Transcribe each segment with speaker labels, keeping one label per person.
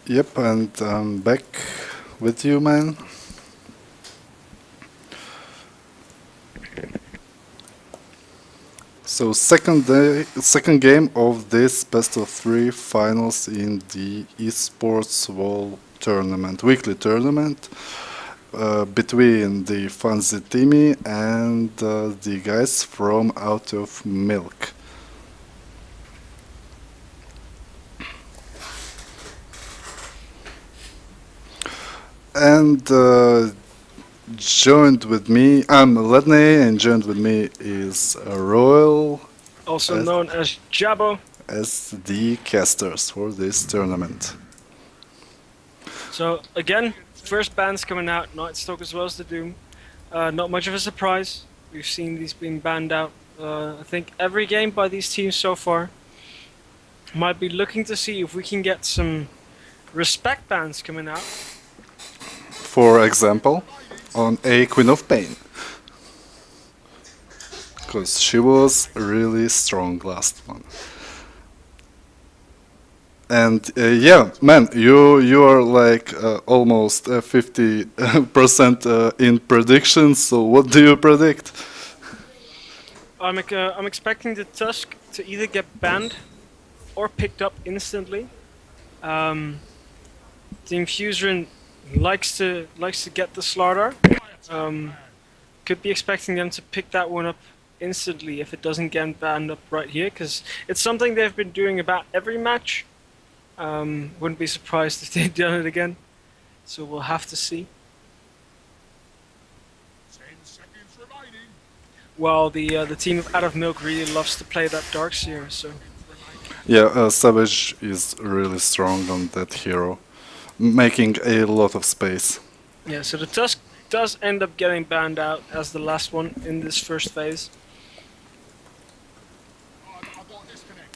Speaker 1: Yep, and I'm back with you, man. So second game of this best of three finals in the Esportwall tournament, weekly tournament between the Fuzerin tiimi and the guys from Out of Milk. And joined with me, I'm Ledney, and joined with me is Royal
Speaker 2: Also
Speaker 1: as,
Speaker 2: known as Jabo.
Speaker 1: as the casters for this tournament.
Speaker 2: So again, first bans coming out, Nightstock as well as the Doom. Not much of a surprise. We've seen these being banned out. I think every game by these teams so far. Might be looking to see if we can get some respect bans coming out.
Speaker 1: For example, on a Queen of Pain. Because she was really strong last one. And yeah, man, you are like almost 50% in predictions. So what do you predict?
Speaker 2: I'm expecting the Tusk to either get banned or picked up instantly. Team Fuzerin likes to get the Slardar. Could be expecting them to pick that one up instantly if it doesn't get banned up right here, because it's something they've been doing about every match. Wouldn't be surprised if they'd done it again. So we'll have to see. Well, the team of Out of Milk really loves to play that Darkseer, so
Speaker 1: Yeah, Savage is really strong on that hero, making a lot of space.
Speaker 2: yeah. So the Tusk does end up getting banned out as the last one in this first phase.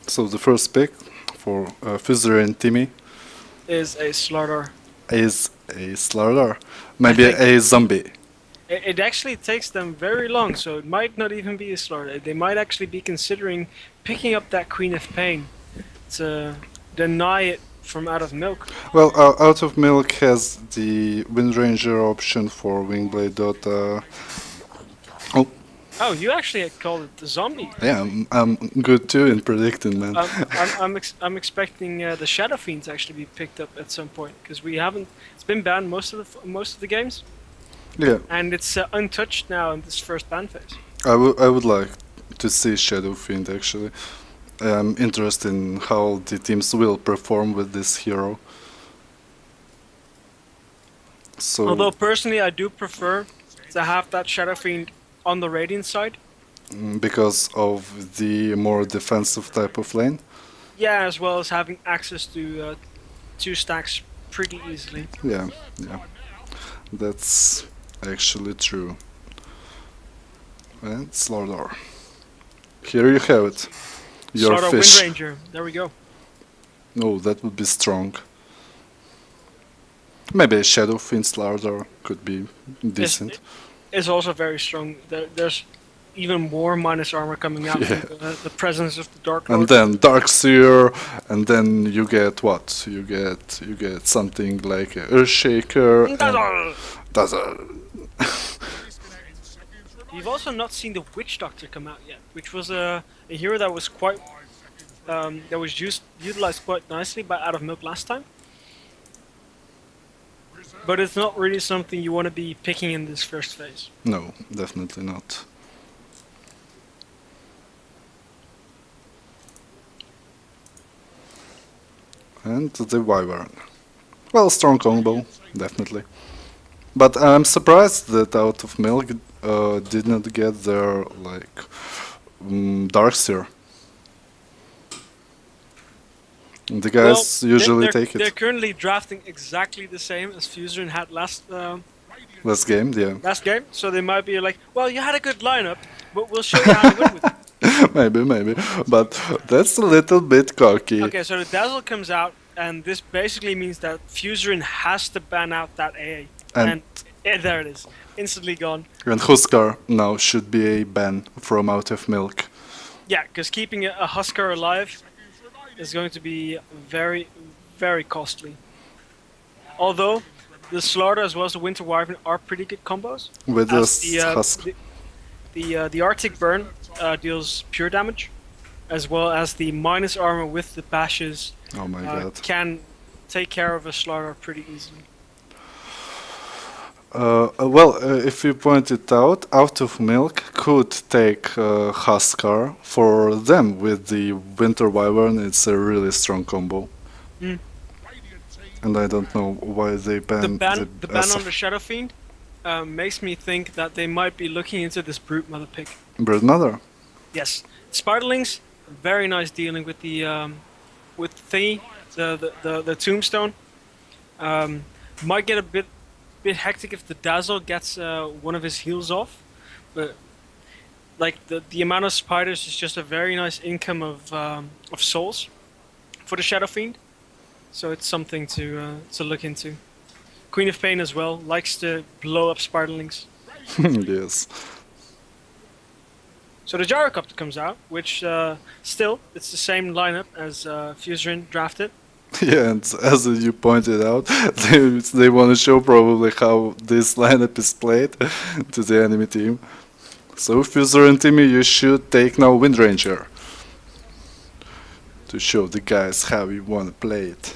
Speaker 1: So the first pick for Fuzerin tiimi
Speaker 2: Is a Slardar.
Speaker 1: is a Slardar, maybe
Speaker 2: think-
Speaker 1: a zombie.
Speaker 2: It actually takes them very long, so it might not even be a Slardar. They might actually be considering picking up that Queen of Pain to deny it from Out of Milk.
Speaker 1: Well, Out of Milk has the Windranger option for Wingblade Dota. Oh,
Speaker 2: Oh, you actually called it the zombie.
Speaker 1: yeah, I'm good too in predicting, man.
Speaker 2: I'm expecting the Shadow Fiend to actually be picked up at some point, because we haven't. It's been banned most of the games,
Speaker 1: Yeah,
Speaker 2: and it's untouched now in this first ban phase.
Speaker 1: I would like to see Shadow Fiend actually. I'm interested in how the teams will perform with this hero. So,
Speaker 2: Although personally, I do prefer to have that Shadow Fiend on the Radiant side.
Speaker 1: because of the more defensive type of lane.
Speaker 2: Yeah, as well as having access to 2 stacks pretty easily.
Speaker 1: Yeah, yeah, that's actually true. And Slardar. Here you have it. Your
Speaker 2: Slardar
Speaker 1: fish.
Speaker 2: Windranger. There we go.
Speaker 1: Oh, that would be strong. Maybe a Shadow Fiend Slardar could be decent.
Speaker 2: It's also very strong. There's even more minus armor coming out
Speaker 1: Yeah.
Speaker 2: from the presence of the Dark Lord.
Speaker 1: And then Darkseer, and then you get what? You get something like a Earthshaker. and Dazzle.
Speaker 2: We've also not seen the Witch Doctor come out yet, which was a hero that was quite that was utilized quite nicely by Out of Milk last time. But it's not really something you want to be picking in this first phase.
Speaker 1: No, definitely not. And the Wyvern. Well, strong combo, definitely. But I'm surprised that Out of Milk did not get their like Darkseer. The guys usually take
Speaker 2: They're
Speaker 1: it.
Speaker 2: currently drafting exactly the same as Fuzerin had last
Speaker 1: Last game, yeah.
Speaker 2: last game, so they might be like, well, you had a good lineup, but we'll show you how to win with it.
Speaker 1: maybe. But that's a little bit cocky.
Speaker 2: Okay, so the Dazzle comes out, and this basically means that Fuzerin has to ban out that AA.
Speaker 1: And-
Speaker 2: There it is. Instantly gone.
Speaker 1: And Huskar now should be a ban from Out of Milk.
Speaker 2: Yeah, because keeping a Huskar alive is going to be very, very costly. Although the Slaughter as well as the Winter Wyvern are pretty good combos.
Speaker 1: With
Speaker 2: As
Speaker 1: this husk.
Speaker 2: the Arctic Burn deals pure damage, as well as the minus armor with the bashes
Speaker 1: Oh my god.
Speaker 2: can take care of a Slaughter pretty easily.
Speaker 1: If you point it out of milk could take Huskar. For them with the Winter Wyvern, it's a really strong combo.
Speaker 2: Mm.
Speaker 1: And I don't know why they banned
Speaker 2: The ban on
Speaker 1: SF
Speaker 2: the Shadow Fiend makes me think that they might be looking into this Brute Mother pick.
Speaker 1: Bird Mother.
Speaker 2: Yes, Spiderlings, very nice dealing with the thingy, the Tombstone. Might get a bit hectic if the Dazzle gets one of his heals off, but like the amount of spiders is just a very nice income of souls for the Shadow Fiend. So it's something to look into. Queen of Pain as well likes to blow up Spiderlings.
Speaker 1: Yes.
Speaker 2: So the Gyrocopter comes out, which still it's the same lineup as Fuzerin drafted.
Speaker 1: Yeah, and as you pointed out, they want to show probably how this lineup is played to the enemy team. So Fuzerin tiimi, you should take now Wind Ranger to show the guys how you want to play it.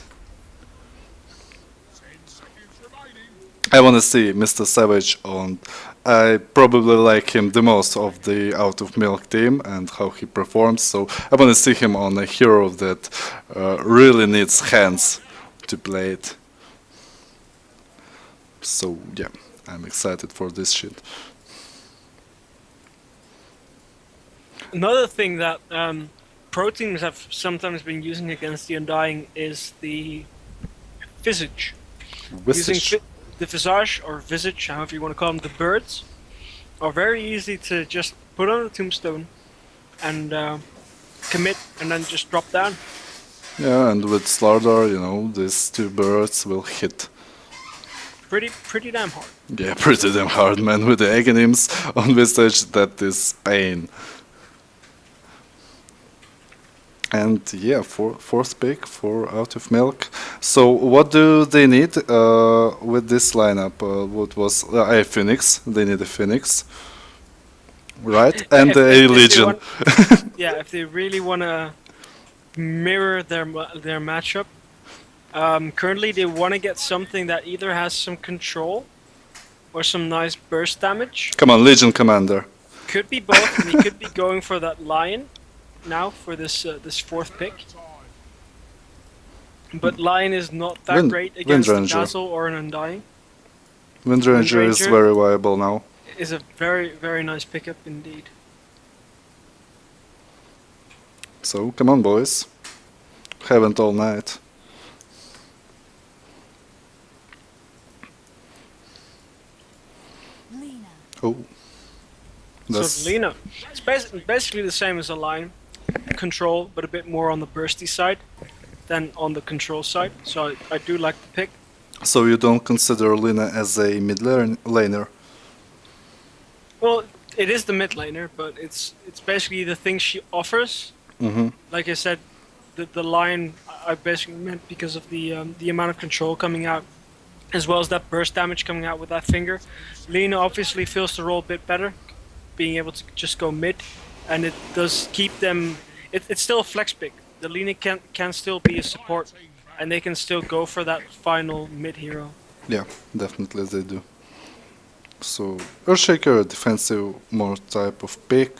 Speaker 1: I want to see Mr. Savage on. I probably like him the most of the Out of Milk team and how he performs. So I want to see him on a hero that really needs hands to play it. So yeah, I'm excited for this shit.
Speaker 2: Another thing that pro teams have sometimes been using against the Undying is the Visage.
Speaker 1: Visage.
Speaker 2: The Visage or Visage, however you want to call them, the birds, are very easy to just put on a tombstone and commit and then just drop down.
Speaker 1: Yeah, and with Slaughter, you know, these two birds will hit.
Speaker 2: Pretty damn hard.
Speaker 1: Yeah, pretty damn hard, man. With the Aghanims on Visage, that is pain. And yeah, fourth pick for Out of Milk. So what do they need with this lineup? What was a Phoenix? They need a Phoenix, right? And a Legion.
Speaker 2: If they really want to mirror their matchup, currently they want to get something that either has some control or some nice burst damage.
Speaker 1: Come on, Legion Commander.
Speaker 2: Could be both, and he could be going for that Lion now for this fourth pick. But Lion is not that great against a Dazzle or an Undying.
Speaker 1: Wind Ranger is very viable now.
Speaker 2: Is a very, very nice pickup indeed.
Speaker 1: So, come on boys. Haven't all night. Oh.
Speaker 2: So Lena, it's basically the same as a Lion. Control, but a bit more on the bursty side than on the control side. So I do like the pick.
Speaker 1: So you don't consider Lena as a mid laner?
Speaker 2: Well, it is the mid laner, but it's basically the things she offers.
Speaker 1: Mm-hmm.
Speaker 2: Like I said, the Lion I basically meant because of the amount of control coming out, as well as that burst damage coming out with that finger. Lena obviously feels the role a bit better, being able to just go mid. And it does keep them. It's still a flex pick. The Lena can still be a support, and they can still go for that final mid hero.
Speaker 1: Yeah, definitely they do. So Earthshaker, defensive more type of pick,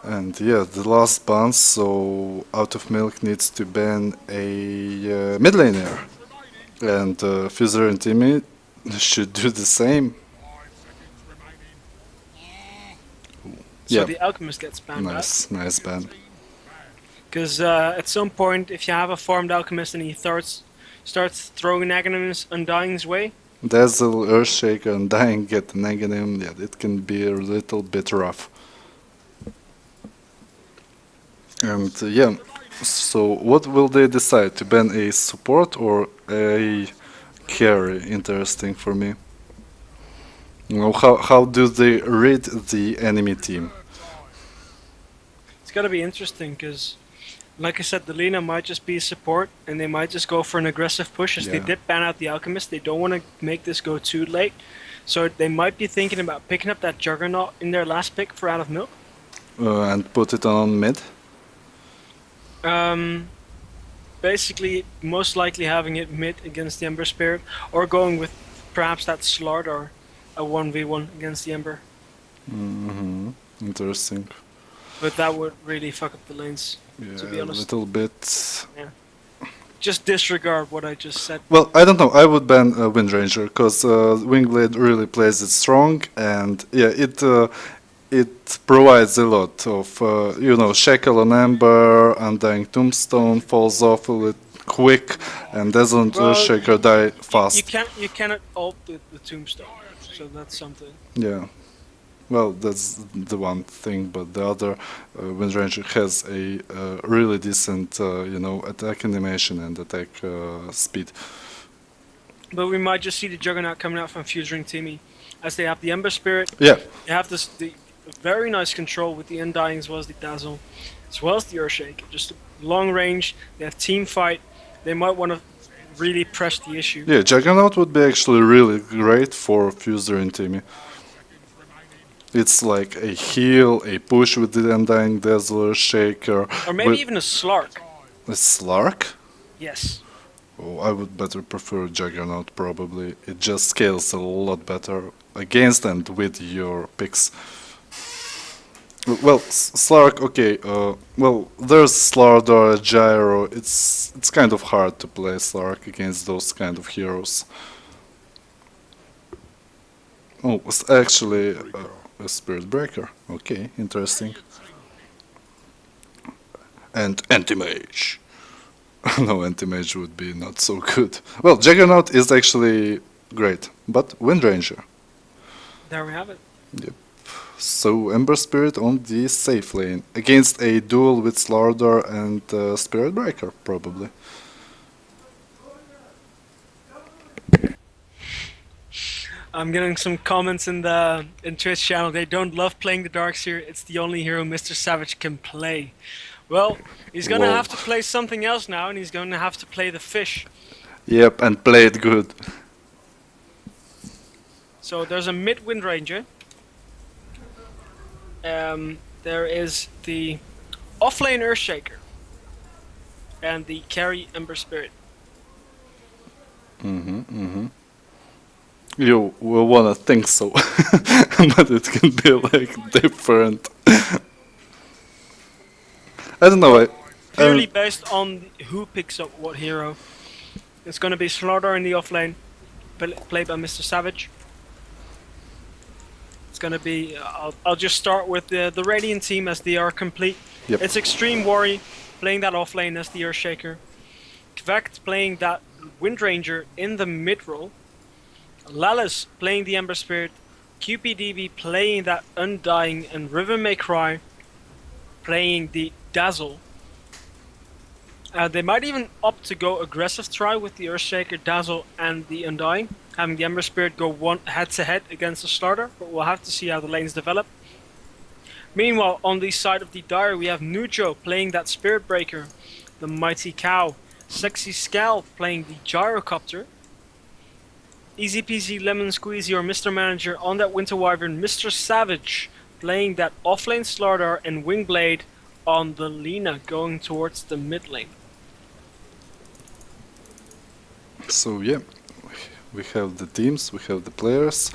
Speaker 1: and yeah, the last ban. So Out of Milk needs to ban a mid laner, and Fuzerin tiimi should do the same.
Speaker 2: So the Alchemist gets banned.
Speaker 1: Nice ban.
Speaker 2: Because at some point, if you have a farmed Alchemist and he starts throwing Aghanims Undying's way.
Speaker 1: Dazzle, Earthshaker, and Dying get an Aghanim, yeah, it can be a little bit rough. And yeah, so what will they decide? To ban a support or a carry? Interesting for me. You know, how do they read the enemy team?
Speaker 2: It's gotta be interesting because Like I said, the Lina might just be support, and they might just go for an aggressive push as they
Speaker 1: Yeah.
Speaker 2: did ban out the Alchemist. They don't want to make this go too late, so they might be thinking about picking up that Juggernaut in their last pick for out of milk.
Speaker 1: And put it on mid.
Speaker 2: Basically, most likely having it mid against the Ember Spirit, or going with perhaps that Slardar, a 1v1 against the Ember.
Speaker 1: Interesting.
Speaker 2: But that would really fuck up the lanes,
Speaker 1: Yeah,
Speaker 2: to be
Speaker 1: a
Speaker 2: honest.
Speaker 1: little bit.
Speaker 2: Just disregard what I just said.
Speaker 1: Well, I don't know. I would ban Windranger because Wingblade really plays it strong, and yeah, it provides a lot of Shackle on Ember, Undying Tombstone falls off a little quick, and doesn't Shaker die fast.
Speaker 2: You cannot ult the Tombstone, so that's something.
Speaker 1: Yeah. Well, that's the one thing, but the other, Windranger has a really decent, attack animation and attack speed.
Speaker 2: But we might just see the Juggernaut coming out from Fuzerin tiimi, as they have the Ember Spirit.
Speaker 1: Yeah.
Speaker 2: They have the very nice control with the Undying as well as the Dazzle, as well as the Earthshake. Just long range. They have team fight. They might want to really press the issue.
Speaker 1: Yeah, Juggernaut would be actually really great for Fuzerin tiimi. It's like a heal, a push with the Undying Dazzler, Shaker.
Speaker 2: Or maybe even a Slark.
Speaker 1: A Slark?
Speaker 2: Yes.
Speaker 1: Oh, I would better prefer Juggernaut probably. It just scales a lot better against and with your picks. Well, Slark, okay. Well, there's Slardar, Gyro. It's kind of hard to play Slark against those kind of heroes. Oh, it's actually a Spirit Breaker. Okay, interesting. And Anti-Mage. No, Anti-Mage would be not so good. Well, Juggernaut is actually great, but Windranger.
Speaker 2: There we have it.
Speaker 1: Yep. So Ember Spirit on the safe lane against a duel with Slardar and Spirit Breaker, probably.
Speaker 2: I'm getting some comments in Twitch channel. They don't love playing the Darkseer. It's the only hero Mr. Savage can play. Well, he's gonna have to play something else now, and he's gonna have to play the fish.
Speaker 1: Yep, and play it good.
Speaker 2: So there's a mid Windranger. There is the offlane Earthshaker and the carry Ember Spirit.
Speaker 1: You will wanna think so, but it can be like different. I don't know.
Speaker 2: Purely based on who picks up what hero. It's gonna be Slardar in the offlane, played by Mr. Savage. It's gonna be. I'll just start with the Radiant team as they are complete.
Speaker 1: Yep.
Speaker 2: It's Extreme Worry playing that offlane as the Earthshaker. Kvekt playing that Windranger in the mid role. Lallis playing the Ember Spirit. QPDB playing that Undying, and River May Cry playing the Dazzle. They might even opt to go aggressive try with the Earthshaker, Dazzle, and the Undying, having the Ember Spirit go one head-to-head against the Starter, but we'll have to see how the lanes develop. Meanwhile, on the side of the Dire, we have Nujo playing that Spirit Breaker, the Mighty Cow, Sexy Scal playing the Gyrocopter, Easy Peasy Lemon Squeezy or Mr. Manager on that Winter Wyvern, Mr. Savage playing that offlane Slardar, and Wingblade on the Lina going towards the mid lane.
Speaker 1: So yeah, we have the teams, we have the players,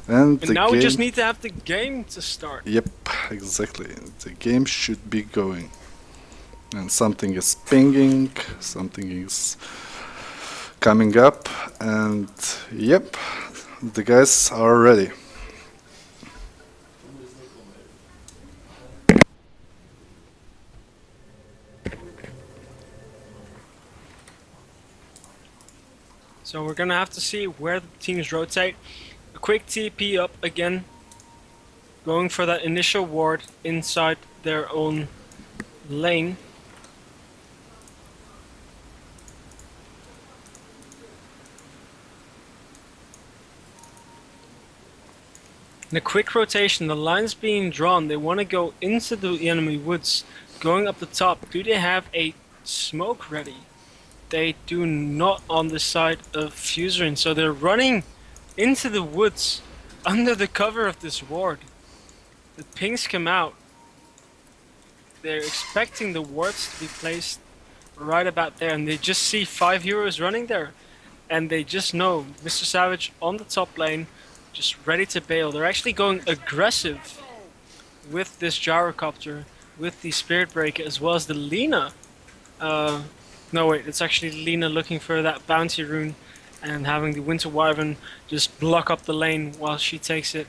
Speaker 1: and the
Speaker 2: now
Speaker 1: game.
Speaker 2: we just need to have the game to start.
Speaker 1: Yep, exactly. The game should be going. And something is pinging, something is coming up, and yep, the guys are ready.
Speaker 2: So we're gonna have to see where the teams rotate. A quick TP up again, going for that initial ward inside their own lane. In a quick rotation, the lines being drawn, they want to go into the enemy woods, going up the top. Do they have a smoke ready? They do not on the side of Fuzerin, so they're running into the woods under the cover of this ward. The pings come out. They're expecting the wards to be placed right about there, and they just see 5 heroes running there. And they just know Mr. Savage on the top lane, just ready to bail. They're actually going aggressive with this gyrocopter, with the Spirit Breaker, as well as the Lina. No wait, it's actually Lina looking for that bounty rune and having the Winter Wyvern just block up the lane while she takes it.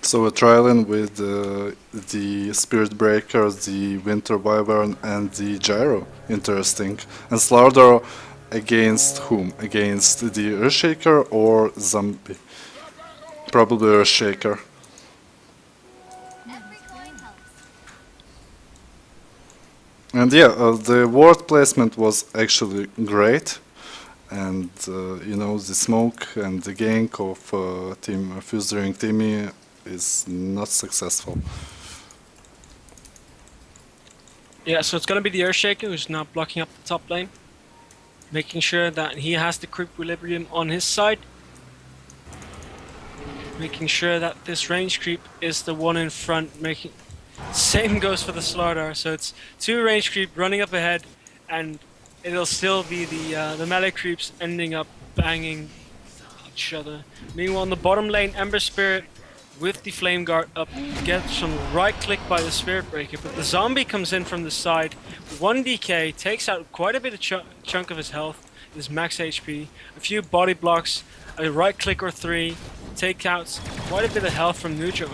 Speaker 1: So a trialing with the Spirit Breaker, the Winter Wyvern and the Gyro. Interesting. And Slardar against whom? Against the Earthshaker or Zombie? Probably Earthshaker. And yeah, the ward placement was actually great. And you know, the smoke and the gank of team Fuzerin tiimi is not successful.
Speaker 2: Yeah, so it's gonna be the Earthshaker who's now blocking up the top lane, making sure that he has the creep equilibrium on his side, making sure that this range creep is the one in front. Making same goes for the Slardar, so it's 2 range creep running up ahead, and it'll still be the melee creeps ending up banging each other. Meanwhile, in the bottom lane, Ember Spirit with the Flame Guard up gets some right click by the Spirit Breaker, but the zombie comes in from the side. 1 DK takes out quite a bit of chunk of his health, his max HP, a few body blocks, a right click or 3, takeouts, quite a bit of health from Nujo.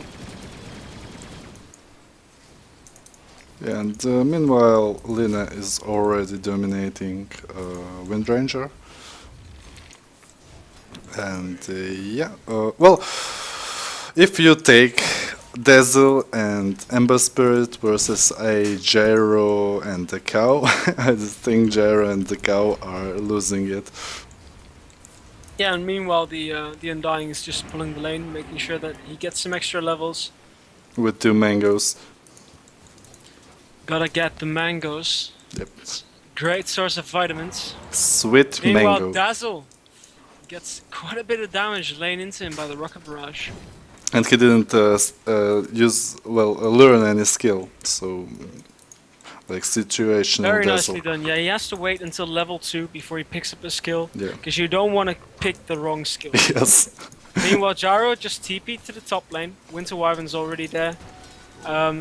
Speaker 1: Yeah, and meanwhile, Lina is already dominating Windranger. And yeah, well, if you take Dazzle and Ember Spirit versus a Gyro and a Cow, I just think Gyro and the Cow are losing it.
Speaker 2: Yeah, and meanwhile the Undying is just pulling the lane, making sure that he gets some extra levels.
Speaker 1: With 2 mangoes.
Speaker 2: Gotta get the mangoes.
Speaker 1: Yep.
Speaker 2: Great source of vitamins.
Speaker 1: Sweet
Speaker 2: Meanwhile,
Speaker 1: mango.
Speaker 2: Dazzle gets quite a bit of damage laying into him by the rocket barrage.
Speaker 1: And he didn't learn any skill, so like situational
Speaker 2: Very
Speaker 1: Dazzle.
Speaker 2: nicely done. Yeah, he has to wait until level 2 before he picks up a skill.
Speaker 1: Yeah.
Speaker 2: Because you don't want to pick the wrong skill.
Speaker 1: Yes.
Speaker 2: Meanwhile, Gyro just TP'd to the top lane. Winter Wyvern's already there.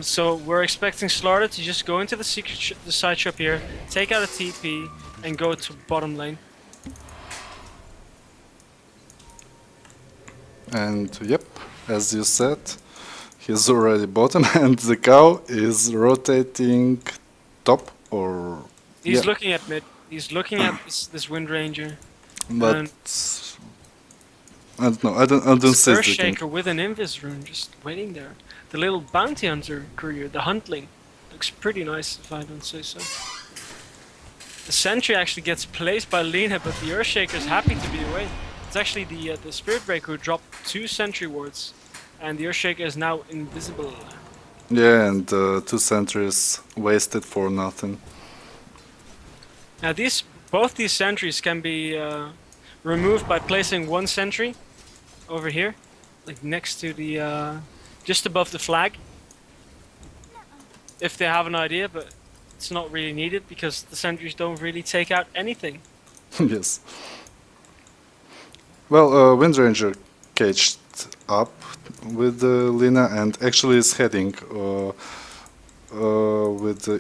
Speaker 2: So we're expecting Slardar to just go into the side shop here, take out a TP, and go to bottom lane.
Speaker 1: And yep, as you said, he's already bottom, and the Cow is rotating top, or
Speaker 2: He's
Speaker 1: yeah.
Speaker 2: looking at mid. He's looking at this Wind Ranger.
Speaker 1: But
Speaker 2: And
Speaker 1: I don't know. I don't see the thing.
Speaker 2: Earthshaker with an Invis rune just waiting there. The little bounty hunter courier, the Huntling, looks pretty nice if I don't say so. The sentry actually gets placed by Lina, but the Earthshaker's happy to be away. It's actually the Spirit Breaker who dropped 2 sentry wards, and the Earthshaker is now invisible.
Speaker 1: Yeah, and 2 sentries wasted for nothing.
Speaker 2: Now both these sentries can be removed by placing 1 sentry over here, like next to the just above the flag, if they have an idea, but it's not really needed because the sentries don't really take out anything.
Speaker 1: Yes. Well, Windranger caged up with Lina and actually is heading with the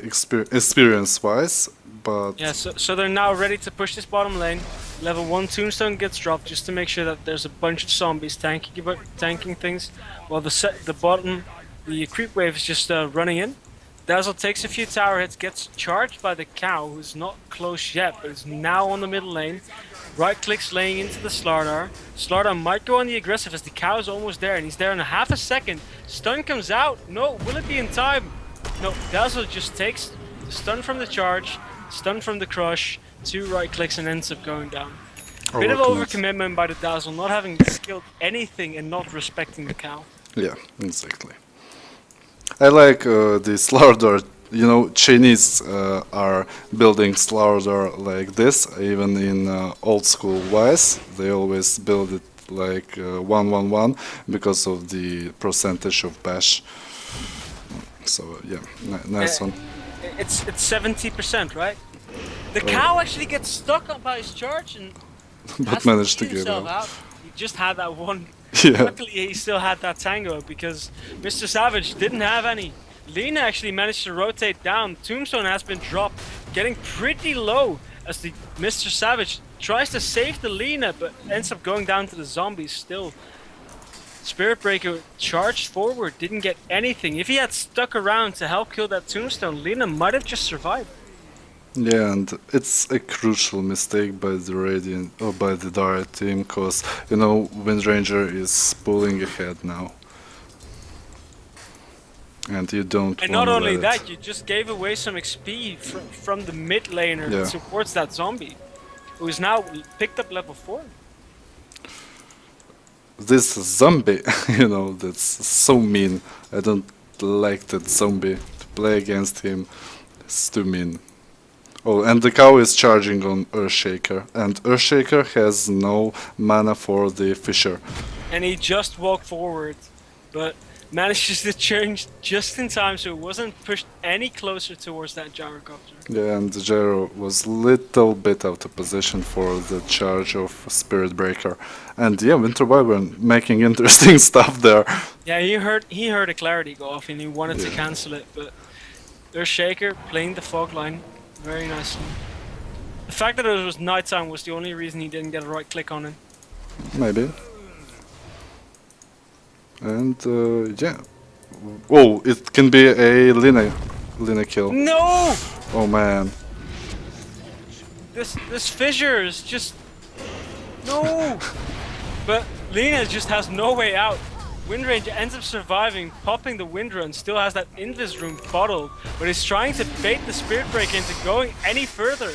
Speaker 1: experience-wise, but
Speaker 2: Yeah, so they're now ready to push this bottom lane. Level 1 tombstone gets dropped just to make sure that there's a bunch of zombies tanking things, while the creep wave is just running in. Dazzle takes a few tower hits, gets charged by the Cow, who's not close yet, but is now on the middle lane. Right clicks laying into the Slardar. Slardar might go on the aggressive as the Cow is almost there, and he's there in a half a second. Stun comes out. No, will it be in time? No, Dazzle just takes the stun from the charge, stun from the crush, 2 right clicks, and ends up going down. Bit of overcommitment by the Dazzle, not having skilled anything and not respecting the Cow.
Speaker 1: yeah, exactly. I like the Slardar you know, Chinese are building slaughter like this, even in old school wise. They always build it like 1-1-1 because of the percentage of bash. So yeah, nice one.
Speaker 2: It's 70%, right? The cow actually gets stuck up by his charge and
Speaker 1: But
Speaker 2: has
Speaker 1: managed to
Speaker 2: beat
Speaker 1: get
Speaker 2: himself
Speaker 1: out.
Speaker 2: out. He just had that one.
Speaker 1: Yeah.
Speaker 2: Luckily, he still had that tango because Mr. Savage didn't have any. Lena actually managed to rotate down. Tombstone has been dropped, getting pretty low as the Mr. Savage tries to save the Lena, but ends up going down to the zombies still. Spirit Breaker charged forward, didn't get anything. If he had stuck around to help kill that Tombstone, Lena might have just survived.
Speaker 1: Yeah, and it's a crucial mistake by the Radiant or by the Dire team, because you know Windranger is pulling ahead now, and you don't.
Speaker 2: And not
Speaker 1: wanna
Speaker 2: only
Speaker 1: let it.
Speaker 2: that, you just gave away some XP from the mid laner
Speaker 1: Yeah.
Speaker 2: towards that zombie, who is now picked up level 4.
Speaker 1: This zombie, you know, that's so mean. I don't like that zombie. To play against him, it's too mean. Oh, and the cow is charging on Earthshaker, and Earthshaker has no mana for the Fisher.
Speaker 2: And he just walked forward, but manages to change just in time so it wasn't pushed any closer towards that gyrocopter.
Speaker 1: Yeah, and the Gyro was little bit out of position for the charge of Spirit Breaker. And yeah, Winter Wyvern making interesting stuff there.
Speaker 2: Yeah, he heard a clarity go off and he wanted to cancel it, but Earthshaker playing the fog line very nicely. The fact that it was nighttime was the only reason he didn't get a right click on it.
Speaker 1: Maybe. And yeah. Oh, it can be a Lina kill.
Speaker 2: No!
Speaker 1: Oh man.
Speaker 2: This fissure is just no. But Lena just has no way out. Windranger ends up surviving, popping the Windra, and still has that Invis room bottled, but is trying to bait the Spirit Breaker into going any further.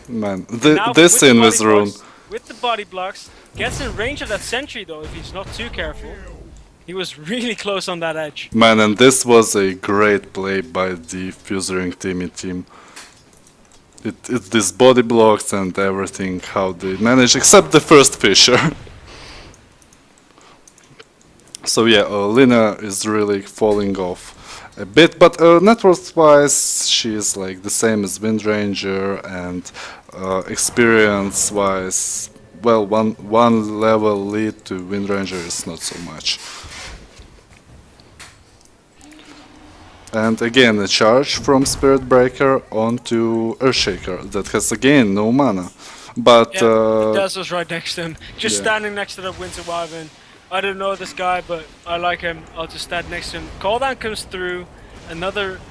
Speaker 1: Man,
Speaker 2: Now,
Speaker 1: this
Speaker 2: with the
Speaker 1: Invis
Speaker 2: body
Speaker 1: rune.
Speaker 2: blocks- with the body blocks, gets in range of that sentry though if he's not too careful. He was really close on that edge.
Speaker 1: Man, and this was a great play by the Fuzerin tiimi team. It's these body blocks and everything, how they manage, except the first Fisher. So yeah, Lina is really falling off a bit, but net worth-wise, she is like the same as Windranger, and experience-wise, well, one level lead to Windranger is not so much. And again, a charge from Spirit Breaker onto Earthshaker that has again no mana. But
Speaker 2: Yeah, Dazzle's right next to him, just
Speaker 1: yeah.
Speaker 2: standing next to the Winter Wyvern. I don't know this guy, but I like him. I'll just stand next to him. Call down comes through, another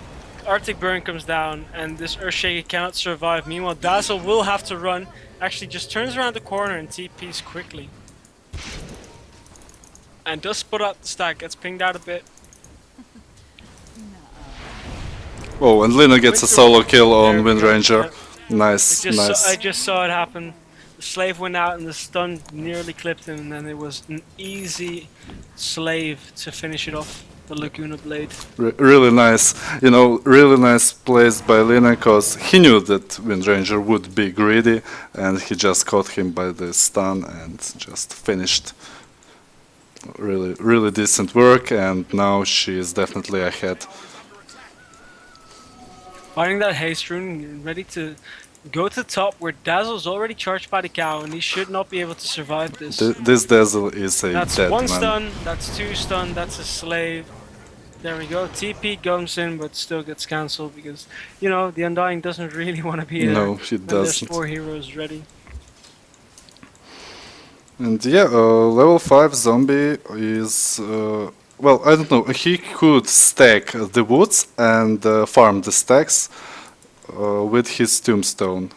Speaker 2: Arctic Burn comes down, and this Earthshaker cannot survive. Meanwhile, Dazzle will have to run. Actually, just turns around the corner and TPs quickly. And does split out the stack, gets pinged out a bit.
Speaker 1: Oh, and Lina gets a solo kill on
Speaker 2: There we go,
Speaker 1: Windranger.
Speaker 2: yeah.
Speaker 1: Nice, nice.
Speaker 2: I just saw it happen. The slave went out and the stun nearly clipped him, and then it was an easy slave to finish it off. The Laguna Blade.
Speaker 1: Really nice, you know, really nice plays by Lina, because he knew that Windranger would be greedy, and he just caught him by the stun and just finished. Really, really decent work, and now she is definitely ahead.
Speaker 2: Finding that haste rune, ready to go to the top where Dazzle's already charged by the cow, and he should not be able to survive this.
Speaker 1: This Dazzle is a
Speaker 2: That's
Speaker 1: dead
Speaker 2: one
Speaker 1: man.
Speaker 2: stun, that's two stun, that's a slave. There we go. TP comes in, but still gets cancelled because, you know, the Undying doesn't really want to be there.
Speaker 1: No, he
Speaker 2: when there's
Speaker 1: doesn't.
Speaker 2: 4 heroes ready.
Speaker 1: And yeah, level 5 zombie is, well, I don't know, he could stack the woods and farm the stacks with his tombstone.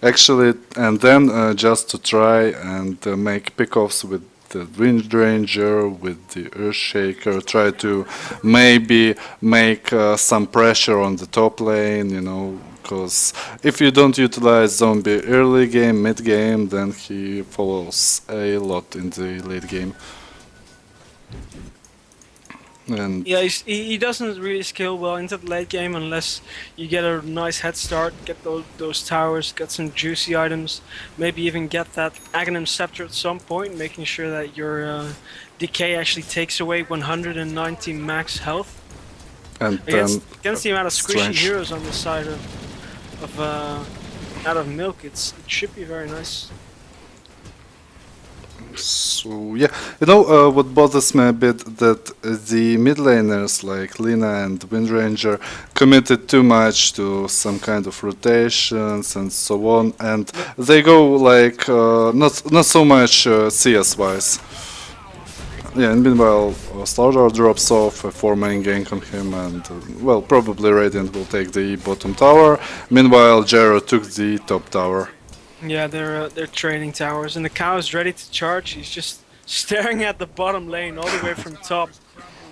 Speaker 1: Actually, and then just to try and make pickoffs with the Windranger, with the Earthshaker, try to maybe make some pressure on the top lane, you know, because if you don't utilize zombie early game, mid game, then he follows a lot in the late game. And
Speaker 2: Yeah, he doesn't really scale well into the late game unless you get a nice head start, get those towers, get some juicy items, maybe even get that Aghanim Scepter at some point, making sure that your decay actually takes away 190 max health.
Speaker 1: and then
Speaker 2: Against the amount of squishy
Speaker 1: strange.
Speaker 2: heroes on the side of out of milk, it should be very nice.
Speaker 1: So yeah, you know what bothers me a bit, that the mid laners like Lina and Windranger committed too much to some kind of rotations and so on, and they go like not so much CS wise. Yeah, and meanwhile Starter drops off a 4-main gank on him, and well, probably Radiant will take the bottom tower. Meanwhile Gyro took the top tower.
Speaker 2: Yeah, they're training towers, and the cow is ready to charge. He's just staring at the bottom lane all the way from top.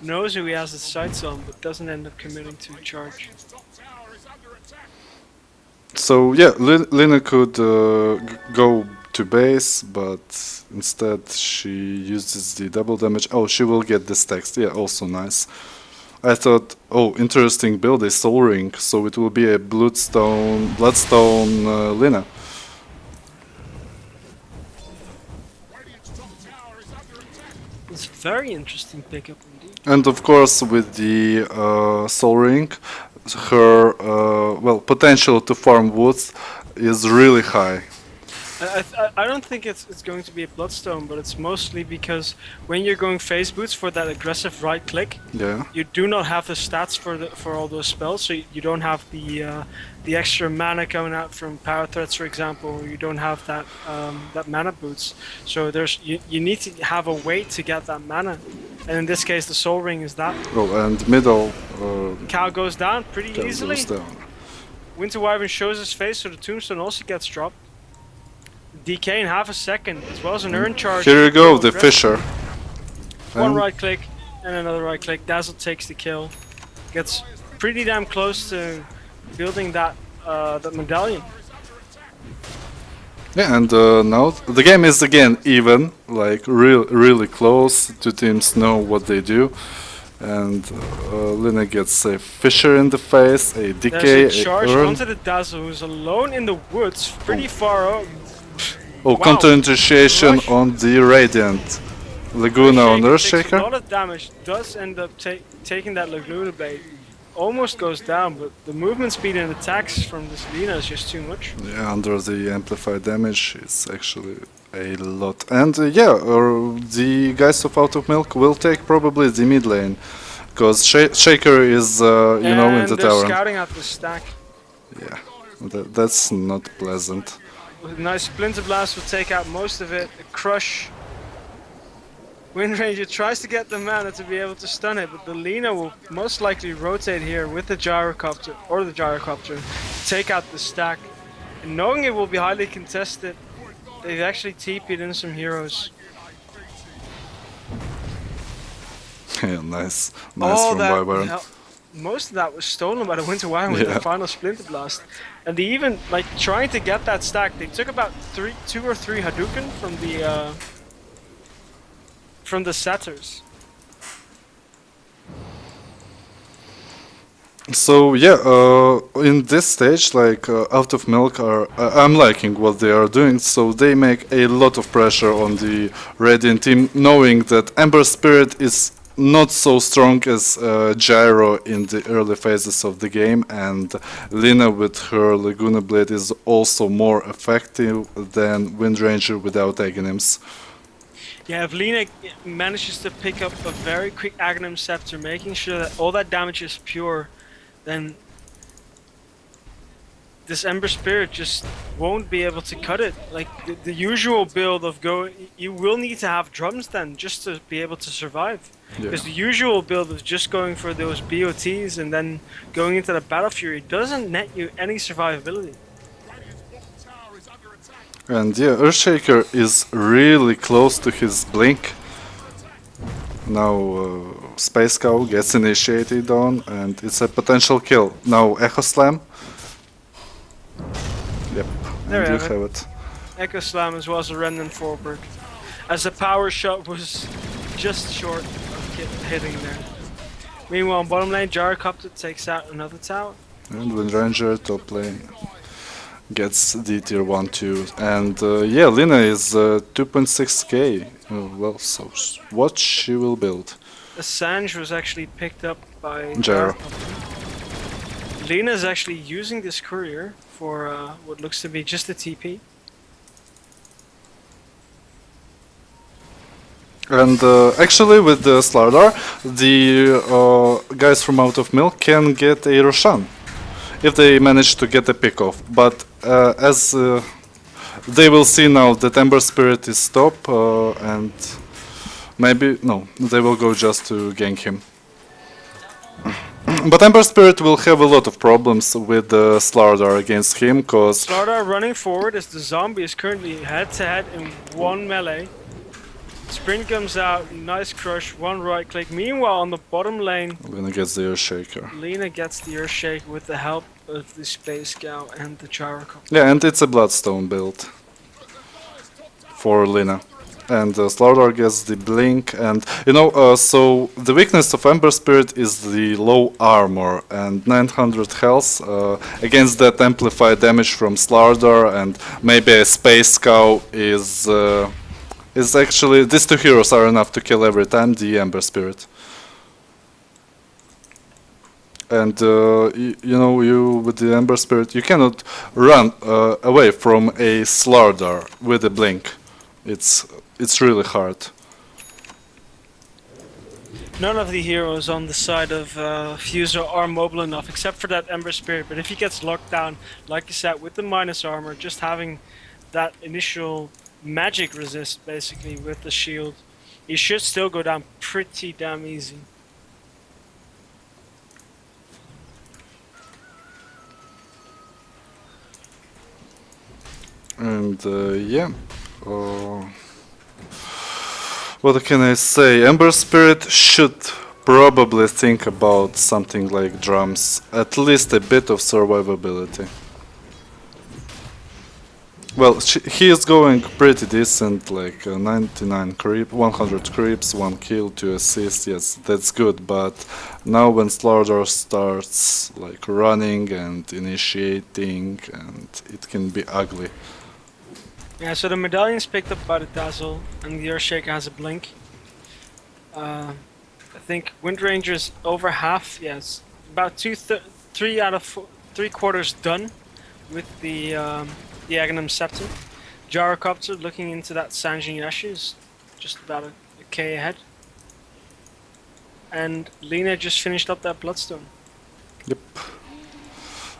Speaker 2: Knows who he has his sights on, but doesn't end up committing to charge.
Speaker 1: So yeah, Lina could go to base, but instead she uses the double damage. Oh, she will get this text. Yeah, also nice. I thought, oh, interesting build, a Soul Ring, so it will be a Bloodstone Lina.
Speaker 2: It's a very interesting pickup indeed.
Speaker 1: And of course, with the Soul Ring, her well, potential to farm woods is really high.
Speaker 2: I don't think it's going to be a Bloodstone, but it's mostly because when you're going phase boots for that aggressive right click,
Speaker 1: Yeah.
Speaker 2: you do not have the stats for all those spells, so you don't have the extra mana coming out from power threats, for example, or you don't have that that mana boots. So you need to have a way to get that mana, and in this case the Soul Ring is that.
Speaker 1: Oh, and middle
Speaker 2: Cow goes down pretty
Speaker 1: goes
Speaker 2: easily.
Speaker 1: down.
Speaker 2: Winter Wyvern shows his face, so the Tombstone also gets dropped. DK in half a second, as well as an Urn Charge.
Speaker 1: Here you go, the Fisher.
Speaker 2: One
Speaker 1: And
Speaker 2: right click and another right click. Dazzle takes the kill. Gets pretty damn close to building that medallion.
Speaker 1: yeah, and now the game is again even, like really close. Two teams know what they do, and Lina gets a Fisher in the face, a DK,
Speaker 2: There's a charge
Speaker 1: Urn.
Speaker 2: onto the Dazzle, who's alone in the woods, pretty far out.
Speaker 1: Oh,
Speaker 2: Wow.
Speaker 1: counter initiation
Speaker 2: Rush.
Speaker 1: on the Radiant. Laguna on
Speaker 2: Takes a
Speaker 1: Earthshaker.
Speaker 2: lot of damage, does end up taking that Laguna Blade. Almost goes down, but the movement speed and attacks from this Lina is just too much.
Speaker 1: Yeah, under the amplified damage, it's actually a lot. And yeah, the guys of Out of Milk will take probably the mid lane, because Shaker is, you know, in the
Speaker 2: they're
Speaker 1: tower.
Speaker 2: scouting out the stack.
Speaker 1: Yeah, that's not pleasant.
Speaker 2: With a nice Splinter Blast will take out most of it. A Crush. Windranger tries to get the mana to be able to stun it, but the Lina will most likely rotate here with the Gyrocopter, or the Gyrocopter, take out the stack. And knowing it will be highly contested, they've actually TP'd in some heroes.
Speaker 1: Yeah, nice from Wyvern.
Speaker 2: Most of that was stolen by the Winter Wyvern with
Speaker 1: Yeah.
Speaker 2: the final Splinter Blast. And they even, like, trying to get that stack, they took about 2 or 3 Hadouken from the Satyrs.
Speaker 1: So yeah, in this stage, like Out of Milk are, I'm liking what they are doing. So they make a lot of pressure on the Radiant team, knowing that Ember Spirit is not so strong as Gyro in the early phases of the game, and Lina with her Laguna Blade is also more effective than Windranger without Aghanims.
Speaker 2: Yeah, if Lina manages to pick up a very quick Aghanim Scepter, making sure that all that damage is pure, then this Ember Spirit just won't be able to cut it. Like, the usual build of you will need to have drums then, just to be able to survive.
Speaker 1: Yeah.
Speaker 2: Because the usual build of just going for those BOTs and then going into the Battle Fury doesn't net you any survivability.
Speaker 1: And yeah, Earthshaker is really close to his blink. Now Space Cow gets initiated on, and it's a potential kill. Now Echo Slam. Yep,
Speaker 2: There
Speaker 1: and
Speaker 2: we
Speaker 1: you
Speaker 2: have
Speaker 1: have it.
Speaker 2: Echo Slam as well as a Remnant Forward. As the power shot was just short of hitting there. Meanwhile, bottom lane, Gyrocopter takes out another tower.
Speaker 1: And Wind Ranger top lane gets the tier 1 too. And yeah, Lina is 2.6k. Well, so what she will build?
Speaker 2: The Sanj was actually picked up by
Speaker 1: Gyro.
Speaker 2: Gyrocopter. Lina is actually using this courier for what looks to be just a TP.
Speaker 1: And actually with the Slardar, the guys from Out of Milk can get a Roshan if they manage to get a pick off. But as they will see now that Ember Spirit is top and maybe, no, they will go just to gank him. But Ember Spirit will have a lot of problems with the Slardar against him, cause
Speaker 2: Slardar running forward as the zombie is currently head to head in one melee. Sprint comes out, nice crush, one right click. Meanwhile, on the bottom lane,
Speaker 1: Lina gets the Earthshaker.
Speaker 2: Lina gets the Earthshake with the help of the Space Scout and the Gyrocopter.
Speaker 1: Yeah, and it's a Bloodstone build for Lina. And Slardar gets the Blink, and you know, so the weakness of Ember Spirit is the low armor and 900 health against that amplified damage from Slardar, and maybe a Space Cow is actually, these two heroes are enough to kill every time the Ember Spirit. And you know, you with the Ember Spirit, you cannot run away from a Slardar with a Blink. It's really hard.
Speaker 2: None of the heroes on the side of Fuzer are mobile enough, except for that Ember Spirit. But if he gets locked down, like you said, with the minus armor, just having that initial magic resist, basically, with the shield, he should still go down pretty damn easy.
Speaker 1: And yeah. What can I say? Ember Spirit should probably think about something like drums, at least a bit of survivability. Well, he is going pretty decent, like 99 creep, 100 creeps, 1 kill, 2 assists, yes, that's good, but now when Slardar starts like running and initiating, and it can be ugly.
Speaker 2: Yeah, so the medallion's picked up by the Dazzle, and the Earthshaker has a blink. I think Wind Ranger's over half, yes, about 3 out of 3 quarters done with the Aghanim Scepter. Gyrocopter looking into that Sanjin Yashi is just about a K ahead. And Lina just finished up that Bloodstone.
Speaker 1: Yep.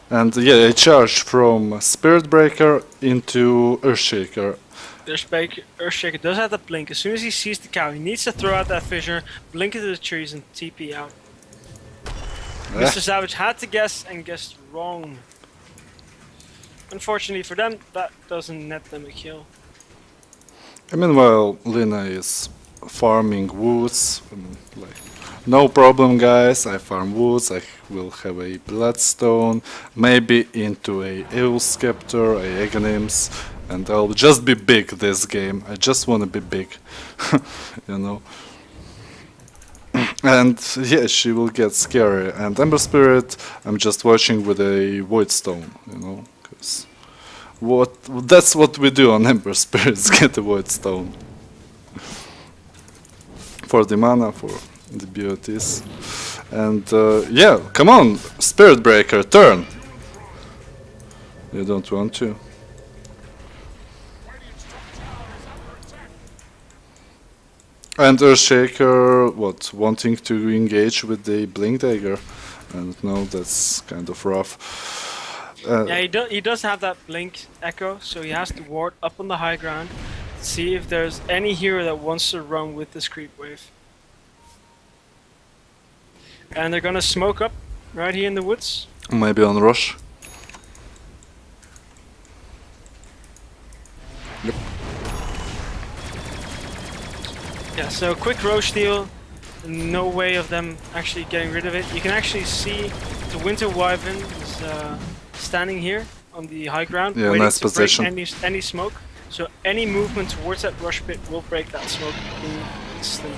Speaker 1: And yeah, a charge from Spirit Breaker into Earthshaker.
Speaker 2: Earthshaker does have the blink. As soon as he sees the cow, he needs to throw out that fissure, blink into the trees, and TP out. Mr. Savage had to guess and guessed wrong. Unfortunately for them, that doesn't net them a kill.
Speaker 1: And meanwhile, Lina is farming woods. Like, no problem, guys. I farm woods. I will have a Bloodstone, maybe into a Evil Scepter, a Aghanims, and I'll just be big this game. I just want to be big, you know. And yeah, she will get scary. And Ember Spirit, I'm just watching with a Void Stone, you know, because that's what we do on Ember Spirits, get a Void Stone. For the mana, for the beauties. And yeah, come on, Spirit Breaker, turn! You don't want to. And Earthshaker, what, wanting to engage with the Blink Dagger. And no, that's kind of rough.
Speaker 2: Yeah, he does have that Blink Echo, so he has to ward up on the high ground to see if there's any hero that wants to run with this creep wave. And they're gonna smoke up right here in the woods.
Speaker 1: Maybe on Rush. Yep.
Speaker 2: Yeah, so quick Roche steal. No way of them actually getting rid of it. You can actually see the Winter Wyvern is standing here on the high ground,
Speaker 1: yeah,
Speaker 2: waiting
Speaker 1: nice
Speaker 2: to
Speaker 1: position.
Speaker 2: break any smoke. So any movement towards that rush pit will break that smoke instantly.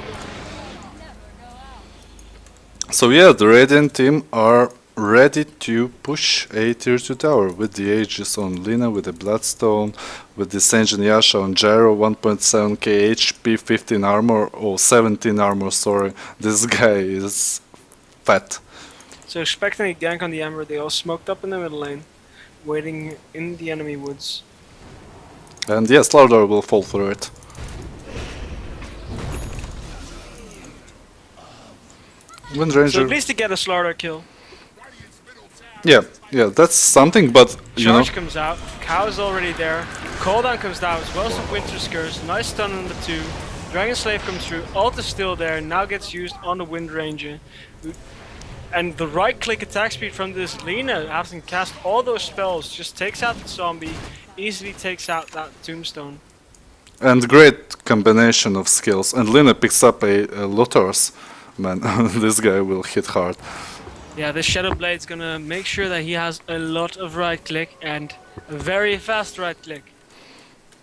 Speaker 1: So yeah, the Radiant team are ready to push a tier 2 tower with the Aegis on Lina, with the Bloodstone, with the Senjin Yasha on Gyro, 1.7k HP, 15 armor, or 17 armor, sorry. This guy is fat.
Speaker 2: So expecting a gank on the Ember, they all smoked up in the middle lane, waiting in the enemy woods.
Speaker 1: And yes, Slardar will fall for it. Windranger.
Speaker 2: So at least to get a Slaughter kill.
Speaker 1: Yeah, that's something, but you know.
Speaker 2: Charge comes out, Cow is already there, cooldown comes down as well as Winter Scourge, nice stun on the 2, Dragon Slave comes through, ult is still there, now gets used on the Wind Ranger. And the right click attack speed from this Lina, having cast all those spells, just takes out the zombie, easily takes out that tombstone.
Speaker 1: And great combination of skills. And Lina picks up a Lothars. Man, this guy will hit hard.
Speaker 2: Yeah, this Shadow Blade's gonna make sure that he has a lot of right click and a very fast right click.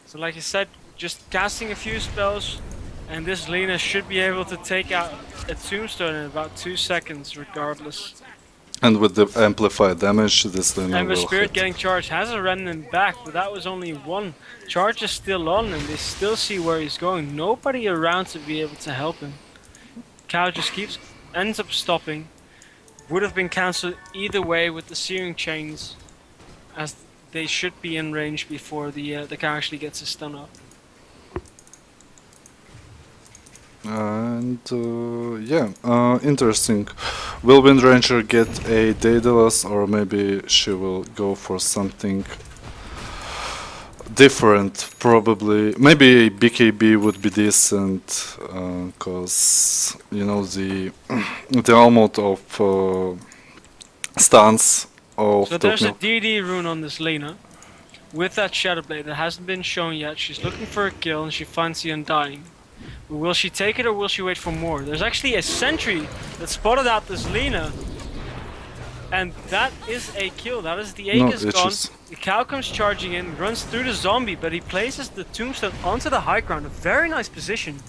Speaker 2: So like I said, just casting a few spells and this Lina should be able to take out a tombstone in about 2 seconds regardless.
Speaker 1: And with the amplified damage, this Lina
Speaker 2: Ember
Speaker 1: will
Speaker 2: Spirit
Speaker 1: hit.
Speaker 2: getting charged has a remnant back, but that was only one. Charge is still on and they still see where he's going. Nobody around to be able to help him. Cow just ends up stopping. Would have been cancelled either way with the Searing Chains, as they should be in range before the cow actually gets a stun up.
Speaker 1: And interesting. Will Windranger get a Daedalus, or maybe she will go for something different? Probably, maybe a BKB would be decent, cause you know the the amount of stance of
Speaker 2: So
Speaker 1: top
Speaker 2: there's a
Speaker 1: mid.
Speaker 2: DD rune on this Lina, with that Shadow Blade that hasn't been shown yet. She's looking for a kill and she finds the Undying. Will she take it or will she wait for more? There's actually a sentry that spotted out this Lina. And that is a kill. That is the Aegis gone. The cow comes charging in, runs through the zombie, but he places the tombstone onto the high ground. A very nice position.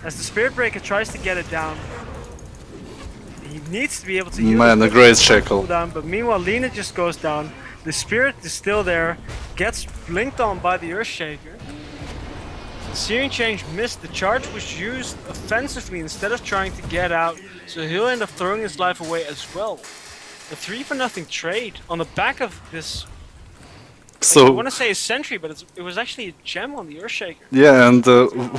Speaker 2: As the Spirit Breaker tries to get it down. He needs to be able to use
Speaker 1: Man, a great shackle.
Speaker 2: down, but meanwhile Lina just goes down. The Spirit is still there. Gets blinked on by the Earthshaker. Searing Change missed. The charge was used offensively instead of trying to get out, so he'll end up throwing his life away as well. A 3-for-0 trade on the back of this.
Speaker 1: So
Speaker 2: I want to say a sentry, but it was actually a gem on the Earthshaker.
Speaker 1: yeah, and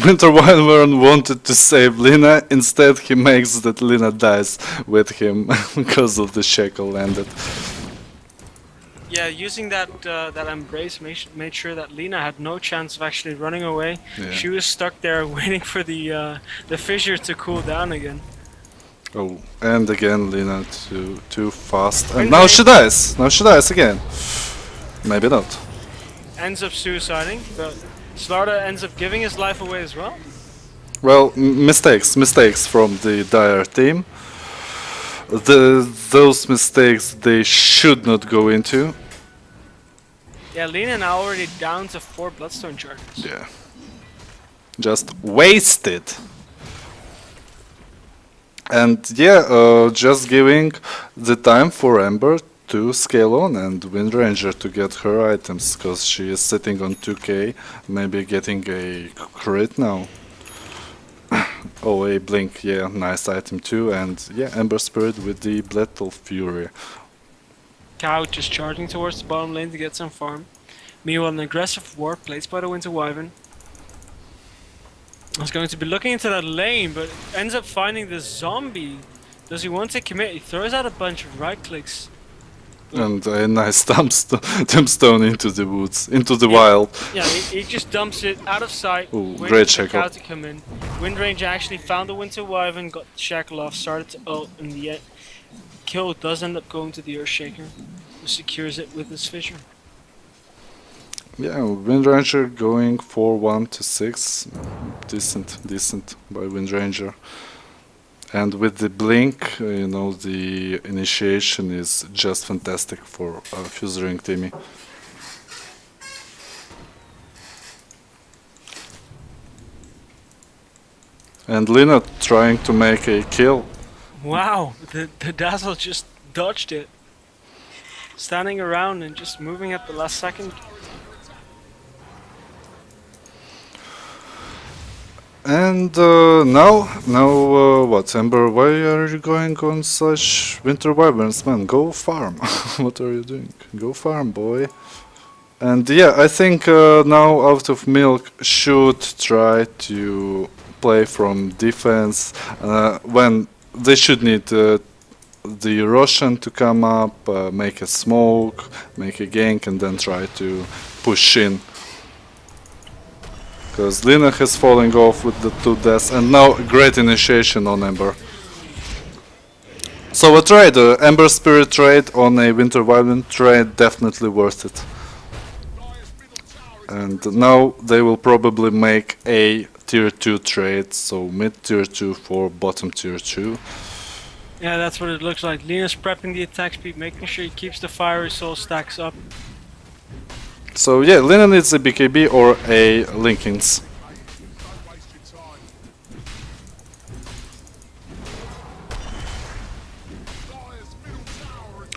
Speaker 1: Winter Wyvern wanted to save Lina. Instead, he makes that Lina dies with him because of the shackle landed.
Speaker 2: Yeah, using that embrace made sure that Lina had no chance of actually running away.
Speaker 1: Yeah.
Speaker 2: She was stuck there waiting for the fissure to cool down again.
Speaker 1: Oh, and again Lina too fast, and
Speaker 2: Wind
Speaker 1: now
Speaker 2: Ranger.
Speaker 1: she dies. Now she dies again. Maybe not.
Speaker 2: Ends up suiciding, but Slarda ends up giving his life away as well.
Speaker 1: Well, mistakes from the Dire team. Those mistakes they should not go into.
Speaker 2: Yeah, Lina now already down to 4 Bloodstone charges.
Speaker 1: Yeah. Just wasted. And yeah, just giving the time for Ember to scale on and Windranger to get her items, because she is sitting on 2k, maybe getting a crit now. Oh, a blink, yeah, nice item too, and yeah, Ember Spirit with the Lethal Fury.
Speaker 2: Cow just charging towards the bottom lane to get some farm. Meanwhile, an aggressive ward placed by the Winter Wyvern. I was going to be looking into that lane, but ends up finding the zombie. Does he want to commit? He throws out a bunch of right clicks.
Speaker 1: And a nice tombstone into the woods, into the
Speaker 2: Yeah.
Speaker 1: wild.
Speaker 2: Yeah, he just dumps it out of sight.
Speaker 1: Ooh,
Speaker 2: waiting
Speaker 1: great
Speaker 2: for the
Speaker 1: shackle.
Speaker 2: cow to come in. Windranger actually found the Winter Wyvern, got the shackle off, started to ult, and the kill does end up going to the Earthshaker, who secures it with his fissure.
Speaker 1: Yeah, Windranger going for 1 to 6. Decent by Windranger. And with the blink, you know, the initiation is just fantastic for Fuzerin tiimi. And Lina trying to make a kill
Speaker 2: Wow, the Dazzle just dodged it. Standing around and just moving at the last second.
Speaker 1: And now what, Ember? Why are you going on such winter wyverns, man? Go farm. What are you doing? Go farm, boy. And yeah, I think now Out of Milk should try to play from defense when they should need the Russian to come up, make a smoke, make a gank, and then try to push in. Because Lina has fallen off with the 2 deaths, and now great initiation on Ember. So a trade, Ember Spirit trade on a Winter Wyvern trade, definitely worth it. And now they will probably make a tier 2 trade, so mid tier 2 for bottom tier 2.
Speaker 2: Yeah, that's what it looks like. Lina's prepping the attack speed, making sure he keeps the fiery soul stacks up.
Speaker 1: So yeah, Lina needs a BKB or a Linkins.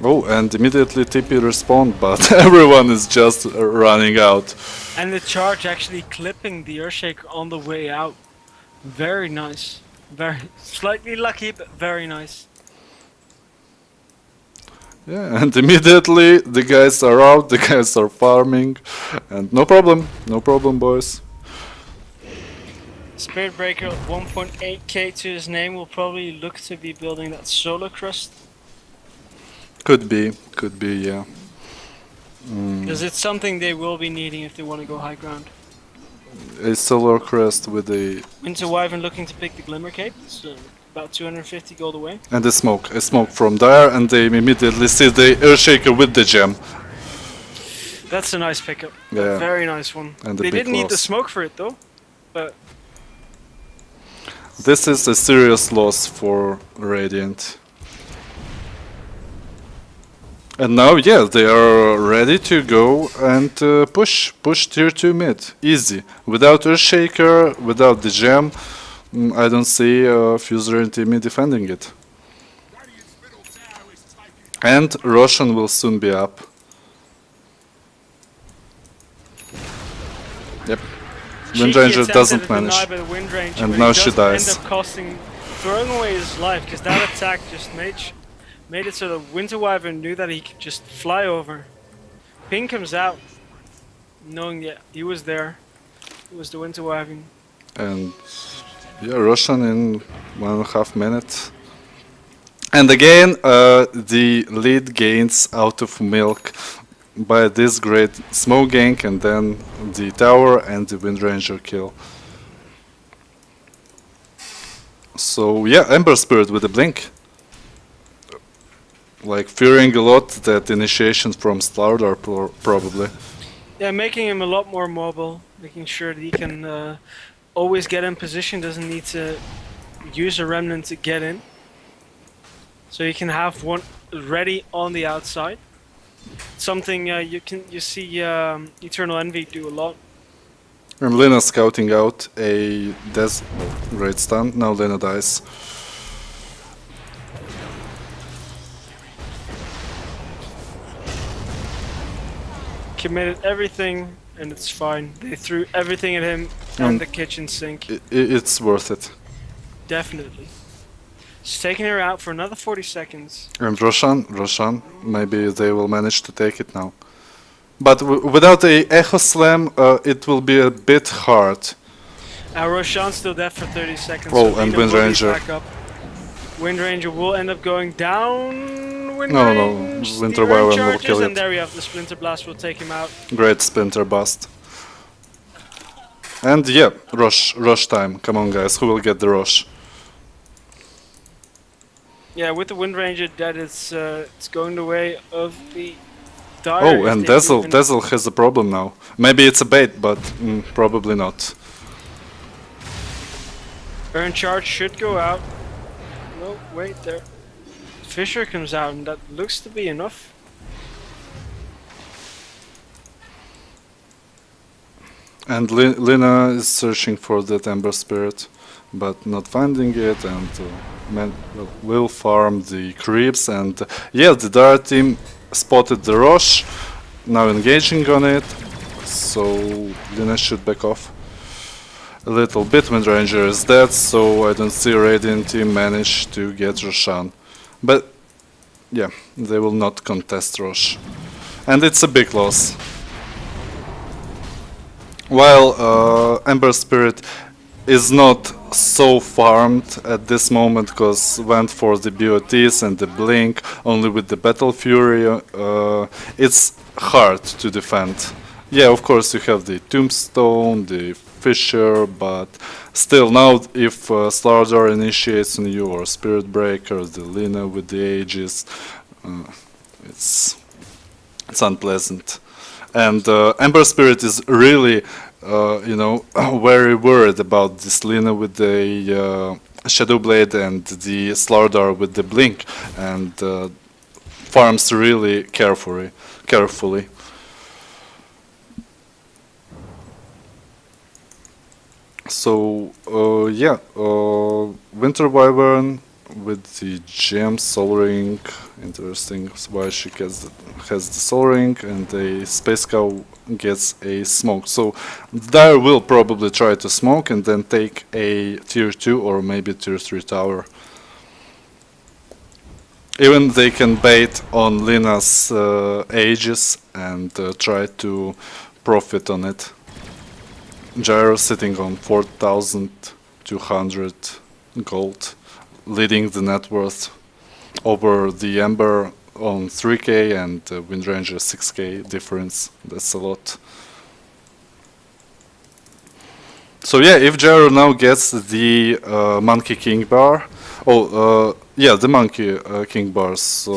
Speaker 1: Oh, and immediately TP respond, but everyone is just running out.
Speaker 2: And the charge actually clipping the Earthshake on the way out. Very nice. Very slightly lucky, but very nice.
Speaker 1: Yeah, and immediately the guys are out, the guys are farming, and no problem, boys.
Speaker 2: Spirit Breaker at 1.8k to his name will probably look to be building that solar crust.
Speaker 1: Could be, yeah.
Speaker 2: Because it's something they will be needing if they want to go high ground.
Speaker 1: A solar crest with a...
Speaker 2: Winter Wyvern looking to pick the Glimmer Cape, so about 250 gold away.
Speaker 1: And a smoke from there, and they immediately see the Earthshaker with the gem.
Speaker 2: That's a nice pickup.
Speaker 1: Yeah.
Speaker 2: A very nice one.
Speaker 1: And the
Speaker 2: They
Speaker 1: big
Speaker 2: didn't need the
Speaker 1: loss.
Speaker 2: smoke for it though, but...
Speaker 1: This is a serious loss for Radiant. And now, yeah, they are ready to go and push tier 2 mid, easy. Without Earthshaker, without the gem, I don't see Fuzerin tiimi defending it. And Roshan will soon be up. Yep. Windranger doesn't manage. And now she dies.
Speaker 2: End up throwing away his life, because that attack just made it so the Winter Wyvern knew that he could just fly over. Ping comes out, knowing that he was there. It was the Winter Wyvern.
Speaker 1: And yeah, Roshan in 1.5 minutes. And again, the lead gains Out of Milk by this great smoke gank, and then the tower and the Windranger kill. So yeah, Ember Spirit with a blink. Like fearing a lot that initiation from Slaughter probably.
Speaker 2: Yeah, making him a lot more mobile, making sure that he can always get in position, doesn't need to use a remnant to get in. So you can have one ready on the outside. Something you see EternaLEnVy do a lot.
Speaker 1: And Lina scouting out a great stun. Now Lina dies.
Speaker 2: Committed everything and it's fine. They threw everything at him and the kitchen sink.
Speaker 1: It's worth it.
Speaker 2: Definitely. Just taking her out for another 40 seconds.
Speaker 1: And Roshan, maybe they will manage to take it now. But without a Echo Slam, it will be a bit hard.
Speaker 2: Roshan's still dead for 30 seconds.
Speaker 1: Oh,
Speaker 2: so
Speaker 1: and
Speaker 2: Lina will be
Speaker 1: Windranger.
Speaker 2: back up. Windranger will end up going down.
Speaker 1: No, Winter Wyvern will kill
Speaker 2: and
Speaker 1: it.
Speaker 2: there we have the Splinter Blast will take him out.
Speaker 1: Great Splinter Bust. And yeah, Rosh time. Come on guys, who will get the Rosh?
Speaker 2: Yeah, with the Windranger, that is it's going the way of the Dire.
Speaker 1: Oh, and Dazzle has a problem now. Maybe it's a bait, but probably not.
Speaker 2: Burn Charge should go out. No, wait there. Fisher comes out, and that looks to be enough.
Speaker 1: And Lina is searching for that Ember Spirit. but not finding it, and will farm the creeps. And yeah, the Dire team spotted the Roche, now engaging on it, so Lina should back off a little bit. Windranger is dead, so I don't see Radiant team manage to get Roshan. But yeah, they will not contest Roche. And it's a big loss. While Ember Spirit is not so farmed at this moment because went for the BOTs and the Blink, only with the Battle Fury, it's hard to defend. Yeah, of course you have the Tombstone, the Fisher, but still now if Slardar initiates on you or Spirit Breaker, the Lina with the Aegis, it's unpleasant. And Ember Spirit is really, very worried about this Lina with the Shadow Blade and the Slardar with the Blink, and farms really carefully. So Winter Wyvern with the gem Soul Ring. Interesting why she has the Soul Ring, and a Space Cow gets a smoke. So Dire will probably try to smoke and then take a tier 2 or maybe tier 3 tower. Even they can bait on Lina's Aegis and try to profit on it. Gyro sitting on 4,200 gold, leading the net worth over the Ember on 3k and Windranger 6k difference. That's a lot. So yeah, if Gyro now gets the Monkey King bar, the Monkey King bar, so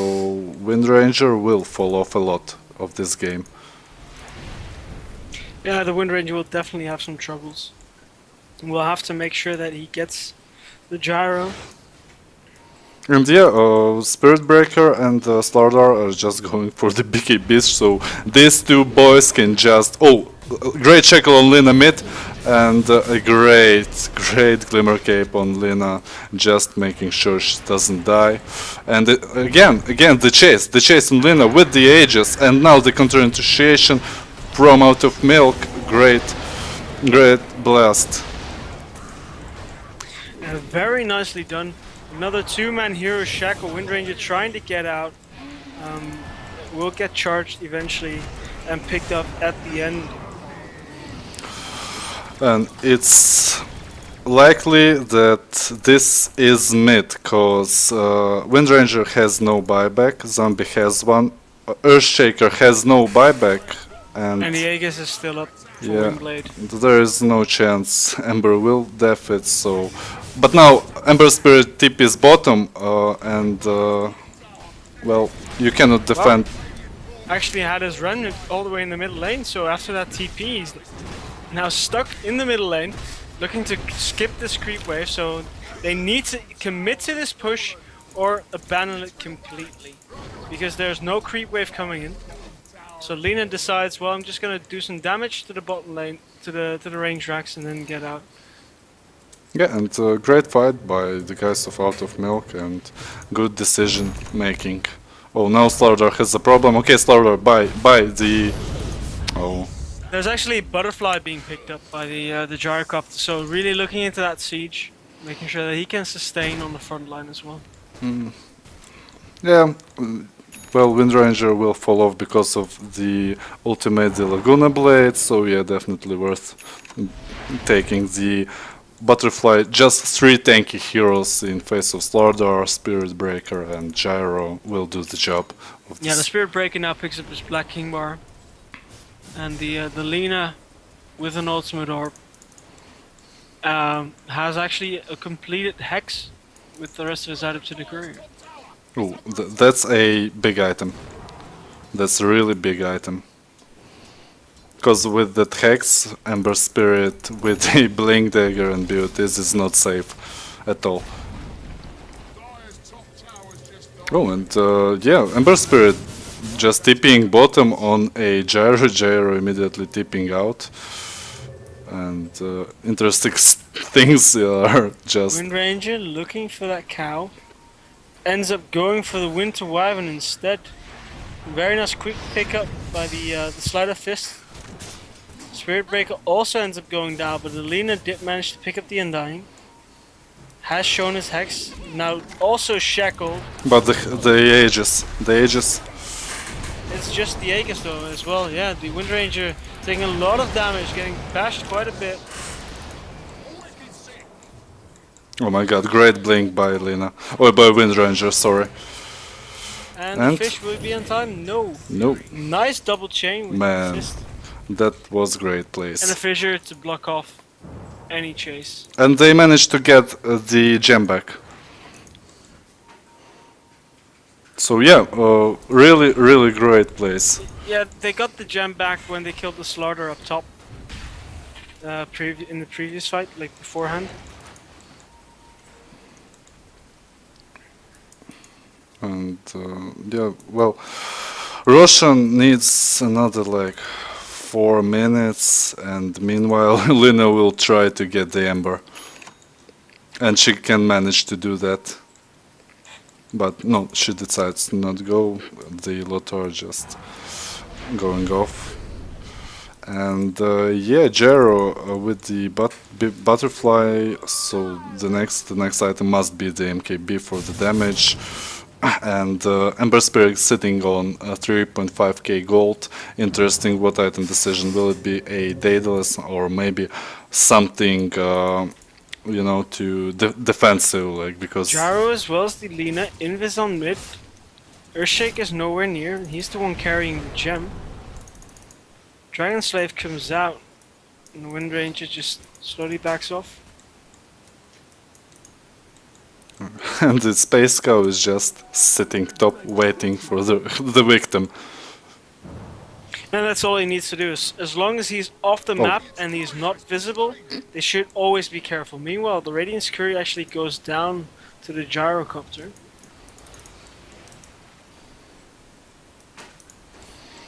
Speaker 1: Windranger will fall off a lot of this game.
Speaker 2: Yeah, the Windranger will definitely have some troubles. We'll have to make sure that he gets the Gyro.
Speaker 1: And yeah, Spirit Breaker and Slardar are just going for the BK Beast, so these two boys can just... great Shackle on Lina mid, and a great Glimmer Cape on Lina, just making sure she doesn't die. And again, the chase on Lina with the Aegis, and now the counter-initiation from Out of Milk. Great blast.
Speaker 2: Very nicely done. Another two-man hero Shackle. Windranger trying to get out. Will get charged eventually and picked up at the end.
Speaker 1: And it's likely that this is mid, cause Windranger has no buyback, Zombie has one, Earthshaker has no buyback, and
Speaker 2: the Aegis is still up for Windblade.
Speaker 1: There is no chance Ember will def it, so... But now Ember Spirit tip is bottom, well, you cannot defend.
Speaker 2: Actually had his run all the way in the middle lane, so after that TP he's now stuck in the middle lane, looking to skip this creep wave, so they need to commit to this push or abandon it completely, because there's no creep wave coming in. So Lina decides, well, I'm just gonna do some damage to the bottom lane, to the range racks, and then get out.
Speaker 1: Yeah, and great fight by the guys of Out of Milk, and good decision making. Oh, now Slardar has a problem. Okay, Slardar, buy the... Oh.
Speaker 2: There's actually a butterfly being picked up by the gyrocopter, so really looking into that siege, making sure that he can sustain on the front line as well.
Speaker 1: Yeah, well, Windranger will fall off because of the ultimate, the Laguna Blade, so yeah, definitely worth taking the butterfly. Just 3 tanky heroes in face of Slardar, Spirit Breaker, and Gyro will do the job of this.
Speaker 2: Yeah, the Spirit Breaker now picks up his Black King bar. And the Lina with an ultimate orb has actually a completed hex with the rest of his item to the courier.
Speaker 1: Oh, that's a big item. That's a really big item. Because with that hex, Ember Spirit with a Blink Dagger and BOTs is not safe at all. Oh, and yeah, Ember Spirit just TPing bottom on a Gyro, Gyro immediately TPing out. and interesting things are just.
Speaker 2: Wind Ranger looking for that cow. Ends up going for the Winter Wyvern instead. Very nice quick pickup by the Slider Fist. Spirit Breaker also ends up going down, but Alina did manage to pick up the Undying. Has shown his Hex, now also shackled.
Speaker 1: But the Aegis.
Speaker 2: It's just the Aegis though as well, yeah. The Wind Ranger taking a lot of damage, getting bashed quite a bit.
Speaker 1: Oh my god, great blink by Lina. Oh, by Wind Ranger, sorry.
Speaker 2: And the fish will be on time? No.
Speaker 1: Nope.
Speaker 2: Nice double chain with
Speaker 1: Man,
Speaker 2: the fist.
Speaker 1: that was great
Speaker 2: And
Speaker 1: place.
Speaker 2: a fissure to block off any chase.
Speaker 1: And they managed to get the gem back. So yeah, really great place.
Speaker 2: Yeah, they got the gem back when they killed the Slaughter up top. In the previous fight, like beforehand.
Speaker 1: And yeah, well, Roshan needs another like 4 minutes, and meanwhile Lina will try to get the Ember. And she can manage to do that. But no, she decides to not go. The Lothar just going off. And yeah, Jero with the butterfly. So the next item must be the MKB for the damage. And Ember Spirit sitting on 3.5k gold. Interesting, what item decision? Will it be a Daedalus or maybe something, you know, to defensive, like, because...
Speaker 2: Jaro as well as the Lina, Invis on mid. Earthshake is nowhere near, and he's the one carrying the gem. Dragon Slave comes out, and the Wind Ranger just slowly backs off.
Speaker 1: And the Space Cow is just sitting top, waiting for the victim.
Speaker 2: And that's all he needs to do. Is, as long as he's off the map and he's not visible, they should always be careful. Meanwhile, the Radiant Scurry actually goes down to the Gyrocopter.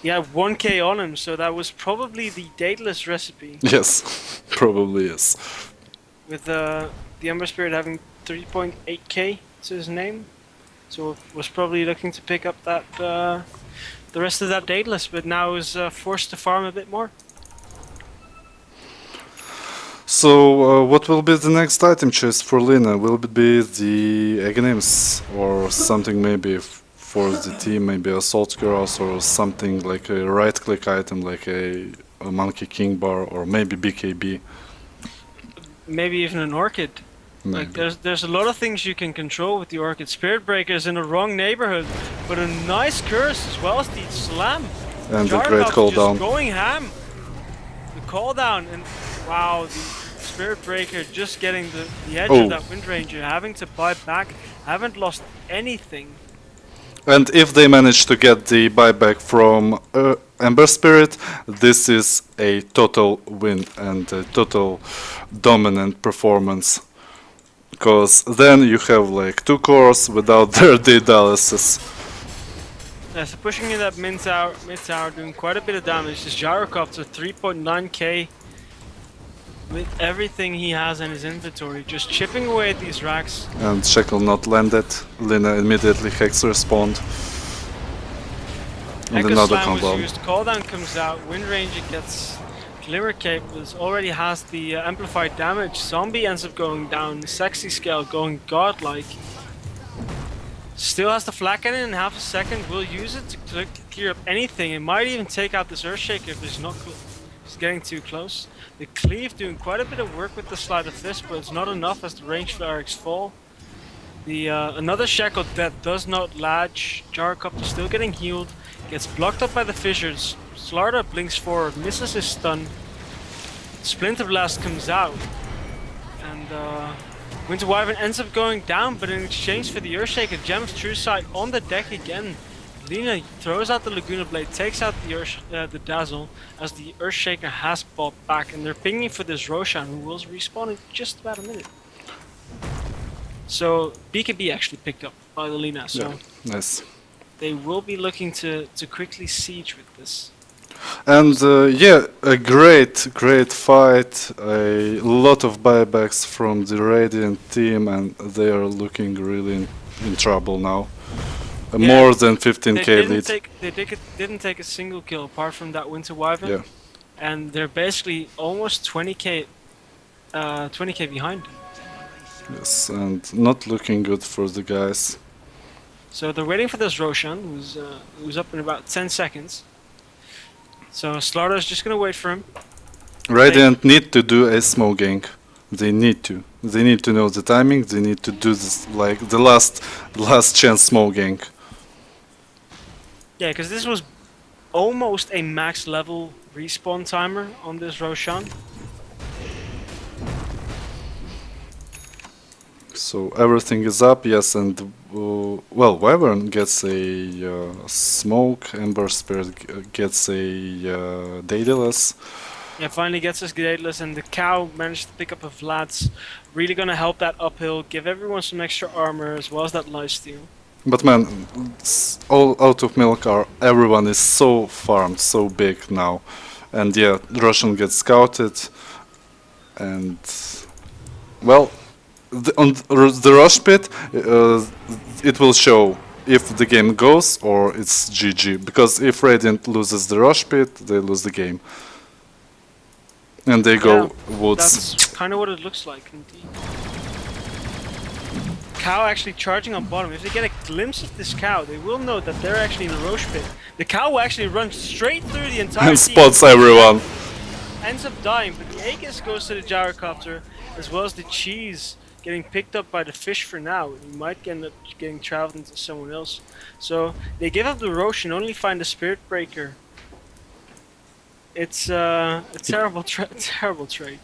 Speaker 2: He had 1k on him, so that was probably the Daedalus recipe.
Speaker 1: Yes, probably is.
Speaker 2: With the Ember Spirit having 3.8k to his name, so was probably looking to pick up that the rest of that Daedalus, but now is forced to farm a bit more.
Speaker 1: So what will be the next item choice for Lina? Will it be the Aghanim's or something maybe for the team, maybe Assault Girls or something like a right-click item like a Monkey King Bar or maybe BKB?
Speaker 2: Maybe even an Orchid.
Speaker 1: Maybe.
Speaker 2: Like there's a lot of things you can control with the Orchid. Spirit Breaker is in the wrong neighborhood, but a nice curse as well as the slam.
Speaker 1: And the great cooldown.
Speaker 2: Going ham. The cooldown, and wow, the Spirit Breaker just getting the edge of that Wind Ranger, having to buy back, haven't lost anything.
Speaker 1: And if they manage to get the buyback from Ember Spirit, this is a total win and a total dominant performance. Because then you have like 2 cores without their Daedaluses.
Speaker 2: Yeah, so pushing in that mid tower, doing quite a bit of damage. This Gyrocopter 3.9k with everything he has in his inventory, just chipping away at these racks.
Speaker 1: And Shackle not landed. Lina immediately Hex respond. And
Speaker 2: Echo
Speaker 1: another
Speaker 2: Slam
Speaker 1: combo.
Speaker 2: was used, Cooldown comes out, Wind Ranger gets Glimmer Cape, already has the amplified damage. Zombie ends up going down, Sexy Scale going godlike. Still has the flak cannon in half a second, will use it to clear up anything. It might even take out this Earthshaker if it's not it's getting too close. The Cleave doing quite a bit of work with the Sleight of Fist, but it's not enough as the range clerics fall. The another Shackle that does not latch, Gyrocopter still getting healed, gets blocked up by the fissures. Slarda blinks forward, misses his stun. Splinter Blast comes out, and Winter Wyvern ends up going down, but in exchange for the Earthshaker, Gem's True Sight on the deck again. Lina throws out the Laguna Blade, takes out the Dazzle, as the Earthshaker has popped back, and they're pinging for this Roshan, who will respawn in just about a minute. So BKB actually picked up by the Lina, so
Speaker 1: yeah, nice.
Speaker 2: They will be looking to quickly siege with this.
Speaker 1: And yeah, a great fight. A lot of buybacks from the Radiant team, and they are looking really in trouble now.
Speaker 2: Yeah,
Speaker 1: More than
Speaker 2: They
Speaker 1: 15k
Speaker 2: didn't
Speaker 1: lead.
Speaker 2: didn't take a single kill apart from that Winter Wyvern,
Speaker 1: Yeah.
Speaker 2: and they're basically almost 20k behind.
Speaker 1: Yes, and not looking good for the guys.
Speaker 2: So they're waiting for this Roshan, who's up in about 10 seconds. So Slaughter's just gonna wait for him.
Speaker 1: Radiant need to do a smoke gank. They need to. They need to know the timing. They need to do this like the last chance smoke gank.
Speaker 2: Yeah, because this was almost a max level respawn timer on this Roshan.
Speaker 1: So everything is up, yes, and well, Wyvern gets a smoke, Ember Spirit gets a Daedalus.
Speaker 2: Yeah, finally gets us Daedalus, and the cow managed to pick up a Vlad's. Really gonna help that uphill, give everyone some extra armor as well as that lifesteal.
Speaker 1: But man, all out of milk are everyone is so farmed, so big now, and yeah, Russian gets scouted, and well, on the rush pit, it will show if the game goes or it's GG. Because if Radiant loses the rush pit, they lose the game, and they go woods.
Speaker 2: That's kind of what it looks like, indeed. Cow actually charging on bottom. If they get a glimpse of this cow, they will know that they're actually in a Roche pit. The cow will actually run straight through the entire
Speaker 1: And
Speaker 2: team.
Speaker 1: spots everyone.
Speaker 2: Ends up dying, but the Aegis goes to the gyrocopter, as well as the cheese getting picked up by the fish for now. He might end up getting traveled into someone else. So they give up the Roche and only find the Spirit Breaker. It's a terrible trade.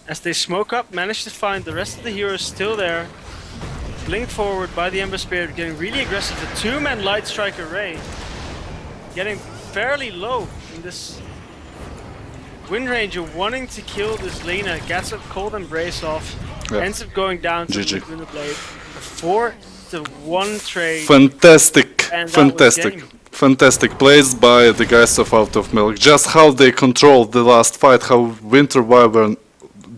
Speaker 2: As they smoke up, manage to find the rest of the heroes still there. Blinked forward by the Ember Spirit, getting really aggressive. The two-man Light Strike array getting fairly low in this Wind Ranger, wanting to kill this Lena. Gets a cold embrace off.
Speaker 1: Yeah.
Speaker 2: Ends up going down to
Speaker 1: GG.
Speaker 2: the Blade. A 4-1 trade.
Speaker 1: Fantastic,
Speaker 2: And that was game.
Speaker 1: fantastic plays by the guys of Out of Milk. Just how they controlled the last fight, how Winter Wyvern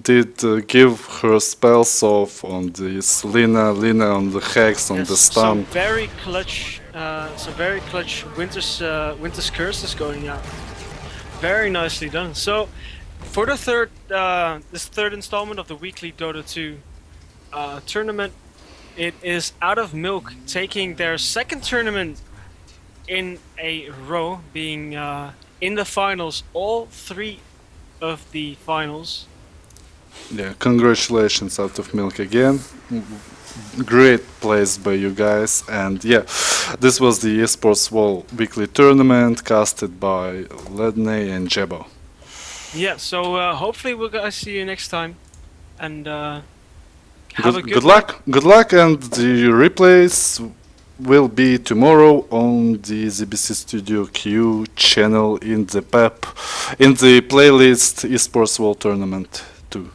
Speaker 1: did give her spells off on this Lina on the Hex, on
Speaker 2: Yes,
Speaker 1: the stun.
Speaker 2: So very clutch. Winter's Curse is going out. Very nicely done. So for the this third installment of the weekly Dota 2 tournament, it is Out of Milk taking their second tournament in a row, being in the finals, all three of the finals.
Speaker 1: Yeah, congratulations Out of Milk again. Great plays by you guys, and yeah, this was the Esportwall weekly tournament casted by Ledney and Jebo.
Speaker 2: Yeah, so hopefully we'll guys see you next time, and have a
Speaker 1: Good luck, and the replays will be tomorrow on the zbcstudioQ channel in the in the playlist Esportwall tournament too.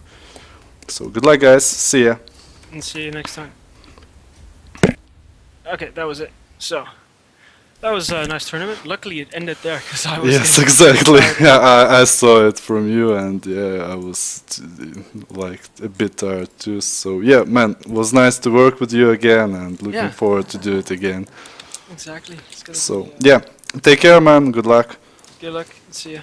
Speaker 1: So good luck guys, see ya.
Speaker 2: and see you next time. Okay, that was it. So that was a nice tournament. Luckily, it ended there because I was.
Speaker 1: Yes, exactly. Yeah, I saw it from you, and yeah, I was like a bit tired too. So yeah, man, it was nice to work with you again, and looking forward to do it again.
Speaker 2: Exactly.
Speaker 1: So yeah, take care, man. Good luck.
Speaker 2: Good luck. See ya.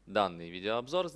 Speaker 3: данный видеообзор.